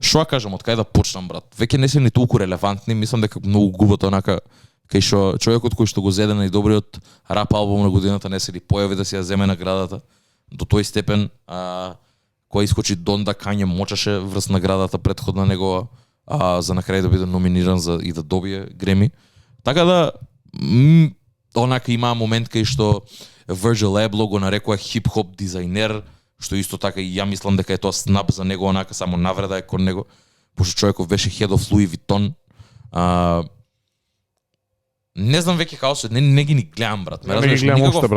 Шо кажам, од кај да почнам брат? Веќе не се ни толку релевантни, мислам дека многу губат онака кај што човекот кој што го зеде најдобриот рап албум на годината не се ли појави да си ја земе наградата до тој степен, кој искочи Донда Кање мочаше врз наградата претходна негова, за на крај да биде номиниран за и да добие Греми. Така да онака има момент кај што Virgil Abloh го нарекува хип-хоп дизајнер, што исто така и ја мислам дека е тоа снап за него, онака само навреда е кон него, пошто човеков беше head of Louis Vuitton. Не знам веќе како се, не ги ни гледам брат. Ме разбираш,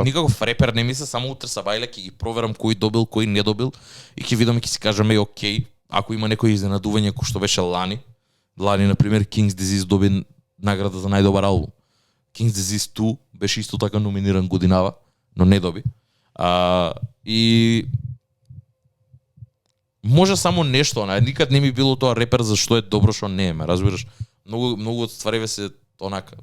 никаков репер не ми се, само утре сабајле ќе ги проверам кој добил, кој не добил и ќе видам и ќе си кажам окей, ако има некој изненадување кој што беше лани на пример King's Disease доби награда за најдобар албум. King's Disease 2 беше исто така номиниран годинава, но не доби. И може само нешто, никад не ми било тоа репер за што е добро, што не е, ме разбираш. Многу од ствариве се онака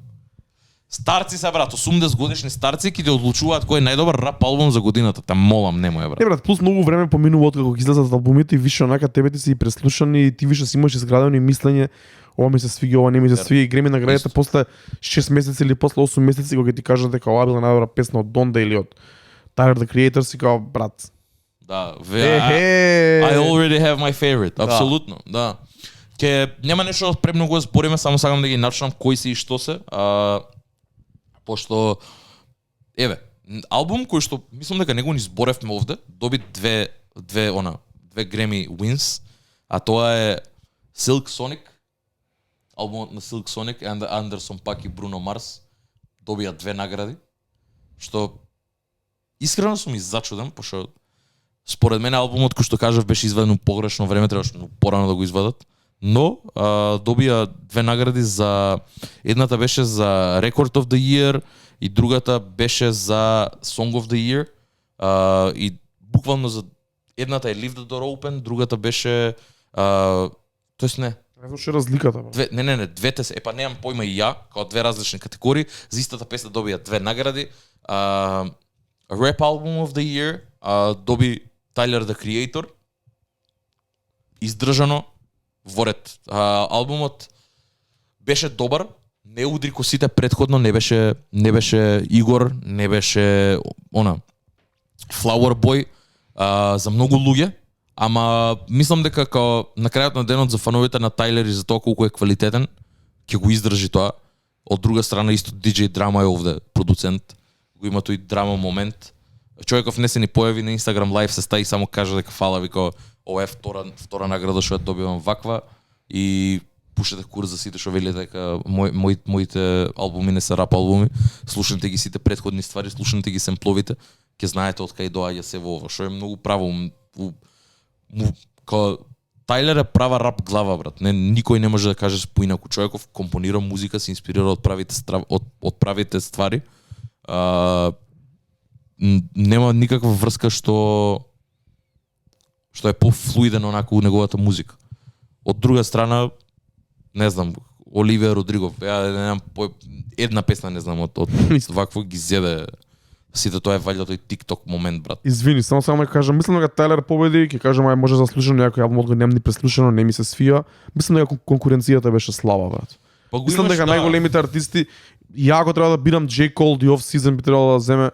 Старци се брат, 80 годишни старци ќе ти одлучуваат кој е најдобар рап албум за годината. Те молам, немој брат. Не брат, плюс многу време поминува од кога ги излезат албумите и више онака тебе ти си преслушани и ти више си имаш изградено и мислење, ова ми се свиѓа, ова не ми се свиѓа и греми наградите после 6 месеци или после 8 месеци кога ти кажат дека ова била најдобра песна од Донда или од Tyler the Creator, си као брат. Да, I already have my favorite. Апсолутно, да. Ке нема нешто премногу да збориме, само сакам да ги начнам кои се и што се. Пошто еве, албум кој што мислам дека него ни зборевме овде, доби две Grammy wins, а тоа е Silk Sonic, албумот на Silk Sonic, Anderson .Paak и Bruno Mars добија 2 награди, што искрено сум зачуден, пошто според мене албумот кој што кажав беше изведен погрешно време, требаше порано да го извадат. Но добија 2 награди за едната беше за Record of the Year и другата беше за Song of the Year. И буквално за едната е Leave the Door Open, другата беше тоест не. Не знам што е разликата. Не, двете се, немам појма и ја, као 2 различни категории, за истата песна добија 2 награди. Rap Album of the Year доби Tyler the Creator. Издржано во ред. Албумот беше добар, не удри ко сите претходно, не беше Игор, не беше Flower Boy за многу луѓе, ама мислам дека као на крајот на денот за фановите на Тайлер и за тоа колку е квалитетен, ќе го издржи тоа. Од друга страна исто DJ Драма е овде продуцент, го има тој драма момент. Човеков не се ни појави на Instagram Live, се стаи само кажа дека фала, вика ова е втора награда што ја добивам ваква и пушете курс за сите што велите дека моите албуми не се рап албуми, слушнете ги сите претходни ствари, слушнете ги семпловите, ќе знаете од кај доаѓа се во ова, што е многу право. Тайлер е права рап глава, брат. Никој не може да каже поинаку. Човеков компонира музика, се инспирира од правите ствари. Нема никаква врска што е пофлуиден онака у неговата музика. Од друга страна, не знам, Оливија Родригов, ја немам една песна не знам од вакво ги зеде сите, тоа е валјда тој TikTok момент, брат. Извини, само ќе кажам, мислам дека Тайлер победи, ќе кажам ај може заслужено некој албум го немам ни преслушано, не ми се свија. Мислам дека конкуренцијата беше слаба, брат. Мислам дека најголемите артисти, ја го треба да бирам J. Cole, The Off Season би требало да земе,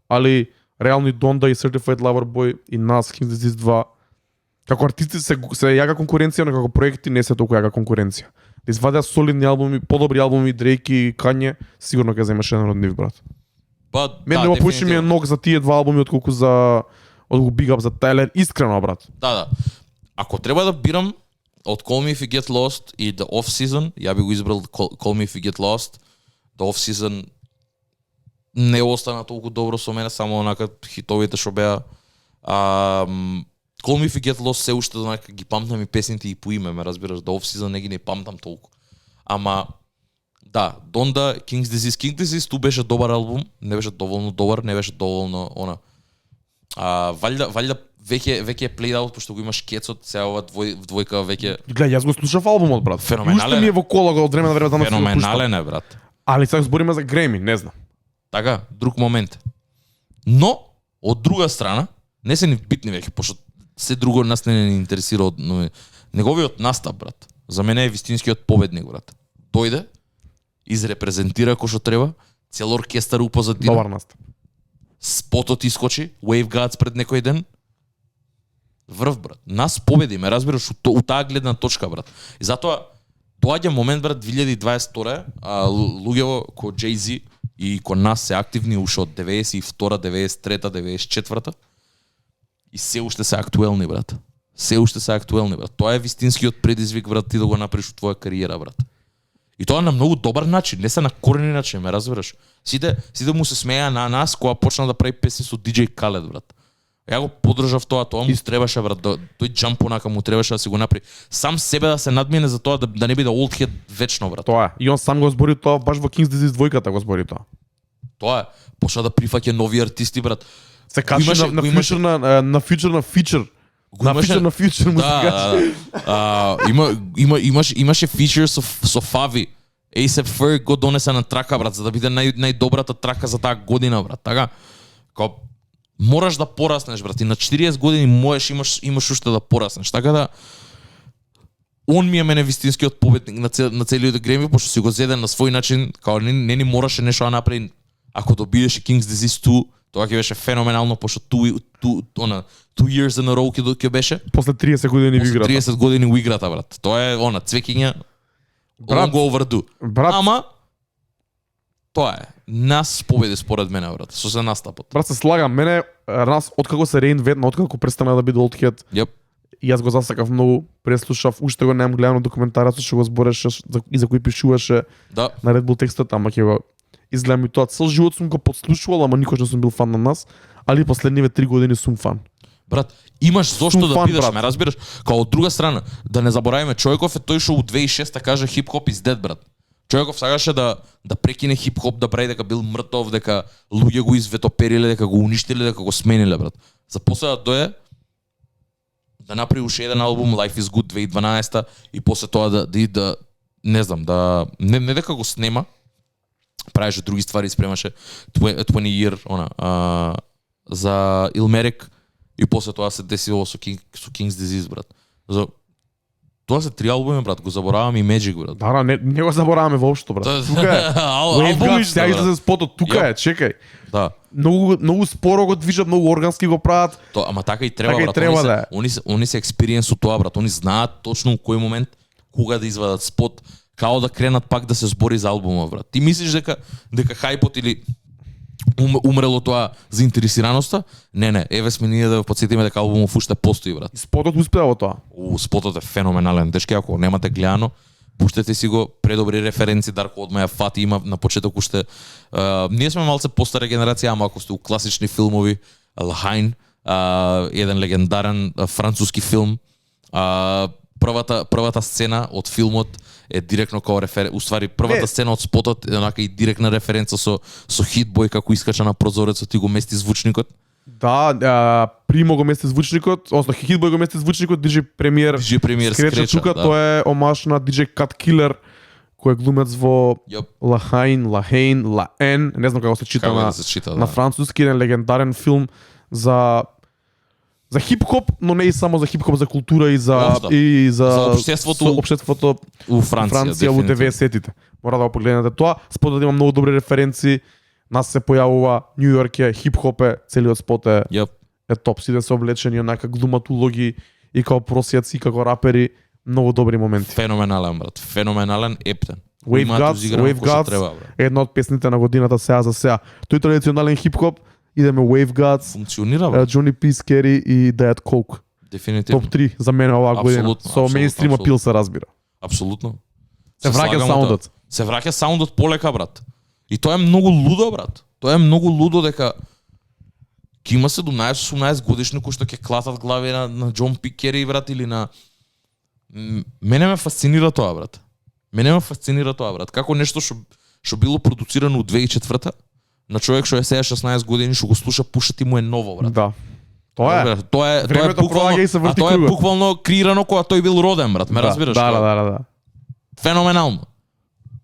али реално и Donda и Certified Lover Boy и Nas, King's Disease 2 како артисти се јака конкуренција, но како проекти не се толку јака конкуренција. Да извадеа солидни албуми, подобри албуми, Дрейк и Kanye, сигурно ќе земеш еден од нив, брат. Мене ова повеќе ми е ног за тие 2 албуми отколку за Big Up за Тайлер, искрено, брат. Да. Ако треба да бирам од Call Me If You Get Lost и The Off Season, ја би го избрал Call Me If You Get Lost. The Off Season не остана толку добро со мене, само онака хитовите што беа. Call Me If You Get Lost се уште онака ги памтам и песните и по име, ме разбираш, The Off Season не ги не памтам толку. Ама да, Donda, King's Disease ту беше добар албум, не беше доволно добар, не беше доволно валјда веќе е played out, пошто го имаш кецот, сега ова двојка веќе. Гледај, јас го слушав албумот, брат. Феноменален. Уште ми е во кола од време на време да го пуштам. Феноменален е, брат. Али сега збориме за Греми, не знам. Така, друг момент. Но од друга страна, не се ни битни веќе, пошто се друго нас не ни интересира од неговиот настап, брат. За мене е вистинскиот победник, брат. Дојде, изрепрезентира кој што треба, цел оркестар упозадина. Добар настап. Спотот искочи, Wave Gods пред некој ден. Врв, брат. Нас победи, ме разбираш, у таа гледна точка, брат. И затоа доаѓа момент, брат, 2022, луѓево ко Jay-Z и ко нас се активни уште од 92, 93, 94 и се уште се актуелни, брат. Се уште се актуелни, брат. Тоа е вистинскиот предизвик, брат, ти да го направиш во твоја кариера, брат. И тоа на многу добар начин, не се на корени начин, ме разбираш. Сите му се смеја на нас кога почна да прави песни со DJ Khaled, брат. Ја го поддржав тоа му требаше, брат, тој джамп онака му требаше да се го направи. Сам себе да се надмине за тоа да не биде old head вечно, брат. Тоа е. И он сам го збори тоа, баш во King's Disease 2 го збори тоа. Тоа е. Почна да прифаќа нови артисти, брат. Се качи на фичер. На фичер музика. Имаше фичер со Фави. A$AP Ferg го донесе на трака, брат, за да биде најдобрата трака за таа година, брат. Така, као мораш да пораснеш, брат. И на 40 години имаш уште да пораснеш. Така да он ми е мене вистинскиот победник на целиот Греми, пошто си го зеден на свој начин, као не ни мораше нешто да направи. Ако добиеше King's Disease 2, тоа ќе беше феноменално, пошто 2 years in a row ќе беше. После 30 години во играта. 30 години во играта, брат. Тоа е цвекиња. Брат, го overdo. Брат, ама тоа е. Нас победи според мене, брат. Со се настапот. Брат, се слагам. Мене нас откако се реинвентна, откако престана да биде олдхед. Јеп. И јас го засакав многу, преслушав, уште го немам гледано документарецот што го збореше и за кој пишуваше Да. на Red Bull текстот, ама ќе го изгледам и тоа. Цел живот сум го подслушувал, ама никош не сум бил фан на нас, али последниве 3 години сум фан. Брат, имаш зошто да фан, бидеш, брат. ме разбираш? Као од друга страна, да не забораваме, човеков е тој што у 2006 каже хип-хоп is dead, брат. Човеков сакаше да прекине хип-хоп, да прави дека бил мртов, дека луѓе го изветопериле, дека го уништиле, дека го смениле, брат. За после да дое да направи уште еден албум Life is Good 2012 и после тоа да не знам, не дека го снема, правеше други ствари, спремаше 20 year за Ilmatic и после тоа се десило со King's Disease, брат. Тоа се 3 албуми, брат, го заборавам и Magic, брат. Да, не го забораваме воопшто, брат. Тука е. Wave God, сега излезе спотот, тука е, чекај. Да. Многу споро го движат, многу органски го прават. Ама така и треба, така брат. И треба да е. Они се експириенс од тоа, брат. Они знаат точно кој момент кога да извадат спот, као да кренат пак да се збори за албумот, брат. Ти мислиш дека хајпот или умрело тоа заинтересираноста? Не, еве сме ние да подсетиме дека албумот уште постои, брат. Спотот успеа во тоа. Спотот е феноменален. Дечки, ако немате гледано, пуштете си го, предобри референци, Дарко од моја фати има на почеток уште. Ние сме малце постара генерација, ама ако сте у класични филмови, Лахайн, еден легендарен француски филм, првата сцена од филмот е директно као уствари првата сцена од спотот е онака и директна референца со Хитбој како искача на прозорецот и го мести звучникот. Да, Примо го мести звучникот, односно Хитбој го мести звучникот, DJ Premier скреча тука, да. Тоа е омаш на DJ Cut Killer, кој е глумец во Лахайн, Лаен, не знам како се чита на француски, еден легендарен филм за хип-хоп, но не и само за хип-хоп, за култура и за општеството у Франција во 90-тите. Мора да го погледнете тоа. Спотот има многу добри референции. Нас се појавува Нью Йорк е, хип-хоп е, целиот спот е топ. Сите се облечени онака глумат улоги и како просјаци, и како рапери, многу добри моменти. Феноменален, брат. Феноменален, ептен. Wave Gods е една од песните на годината сега за сега. Тој традиционален хип-хоп, идеме Wave Gods, функционира, брат. Johnny P. Scary и Diet Coke. Дефинитивно. Топ 3 за мене оваа година. Со мејнстрим апил се разбира. Апсолутно. Се враќа саундот. Се враќа саундот полека, брат. И тоа е многу лудо, брат. Тоа е многу лудо дека ќе има 17-18 годишни кои што ќе клатат глави на Џон Пи Кери, брат, или на мене ме фасцинира тоа, брат. Како нешто што било продуцирано у 2004 на човек што е сега 16 години што го слуша, пушат и му е ново, брат. Да. Тоа е буквално креирано кога тој бил роден, брат. Ме разбираш? Да. Феноменално.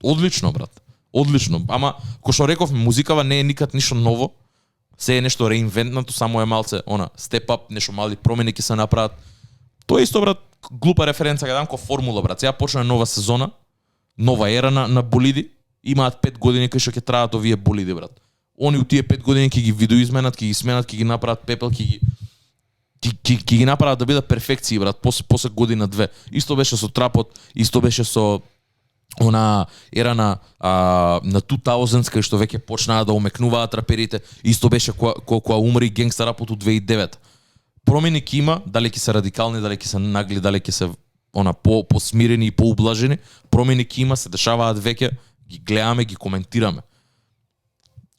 Одлично, брат. Одлично. Ама кој што реков, музикава не е никад ништо ново. Се е нешто реинвентнато, само е малце степ ап, нешто мали промени ќе се направат. Тоа е исто, брат, глупа референца, ќе дам ко формула, брат. Сега почна нова сезона, нова ера на болиди. Имаат 5 години кај што ќе траат овие болиди, брат. Они у тие 5 години ќе ги видоизменат, ќе ги сменат, ќе ги направат пепел, ќе ги направат да бидат перфекции, брат, после година две. Исто беше со трапот, исто беше со она ера на 2000s кај што веќе почнаа да омекнуваат раперите, исто беше кога умри генгста рапот у 2009. Промени ќе има, дали ќе се радикални, дали ќе се нагли, дали ќе се посмирени и поублажени, промени ќе има, се дешаваат веќе, ги гледаме, ги коментираме.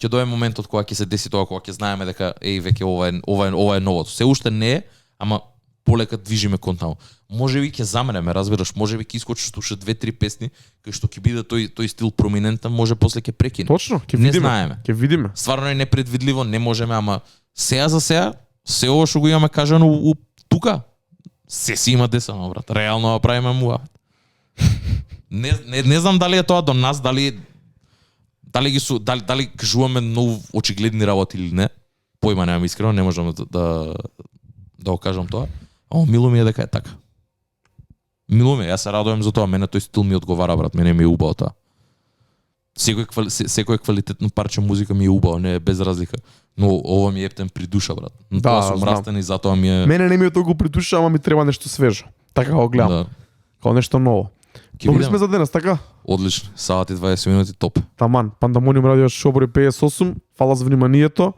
Ќе дое моментот кога ќе се деси тоа, кога ќе знаеме дека веќе ова е новото. Се уште не е, ама полека движиме кон таму. Можеби ќе замреме, разбираш, можеби ќе искочат уште 2-3 песни кај што ќе биде тој стил проминентен, може после ќе прекине. Точно, ќе видиме. Не знаеме. Ќе видиме. Стварно е непредвидливо, не можеме, ама сега за сега, се ова што го имаме кажано тука, се си има десано, брат. Реално да правиме муа. Не знам дали е тоа до нас, дали кажуваме многу очигледни работи или не. Појма немам искрено, не можам да го кажам тоа. Ама мило ми е дека е така. Мило ми е, јас се радувам за тоа, мене тој стил ми одговара, брат, мене ми е убаво тоа. Секој квалитетно парче музика ми е убаво, не е без разлика. Но ова ми е ептен при душа, брат. Но Да, тоа сум знам. растен и затоа ми е... Мене не ми е толку при душа, ама ми треба нешто свежо. Така го гледам. Да. Као нешто ново. Ќе Добри видам. сме за денес, така? Одлично. Саат и 20 минути, топ. Таман, Пандамониум радио шоу број 58. Фала за вниманието.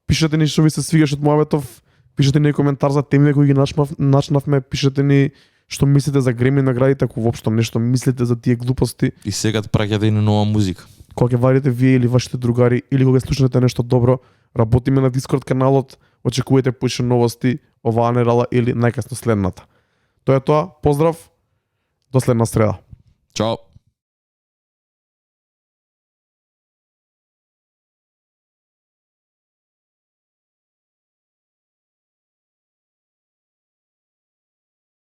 Пишете ни што ви се свигаш од муабетов. Пишете ни коментар за темите кои ги начнавме. Пишете ни што мислите за Греми наградите, ако воопшто нешто мислите за тие глупости. И сега праќате и нова музика. Кога ќе варите вие или вашите другари, или кога слушнете нешто добро, работиме на Дискорд каналот, очекувате поише новости, оваа недела или најкасно следната. Тоа е тоа, поздрав, до следна среда. Чао.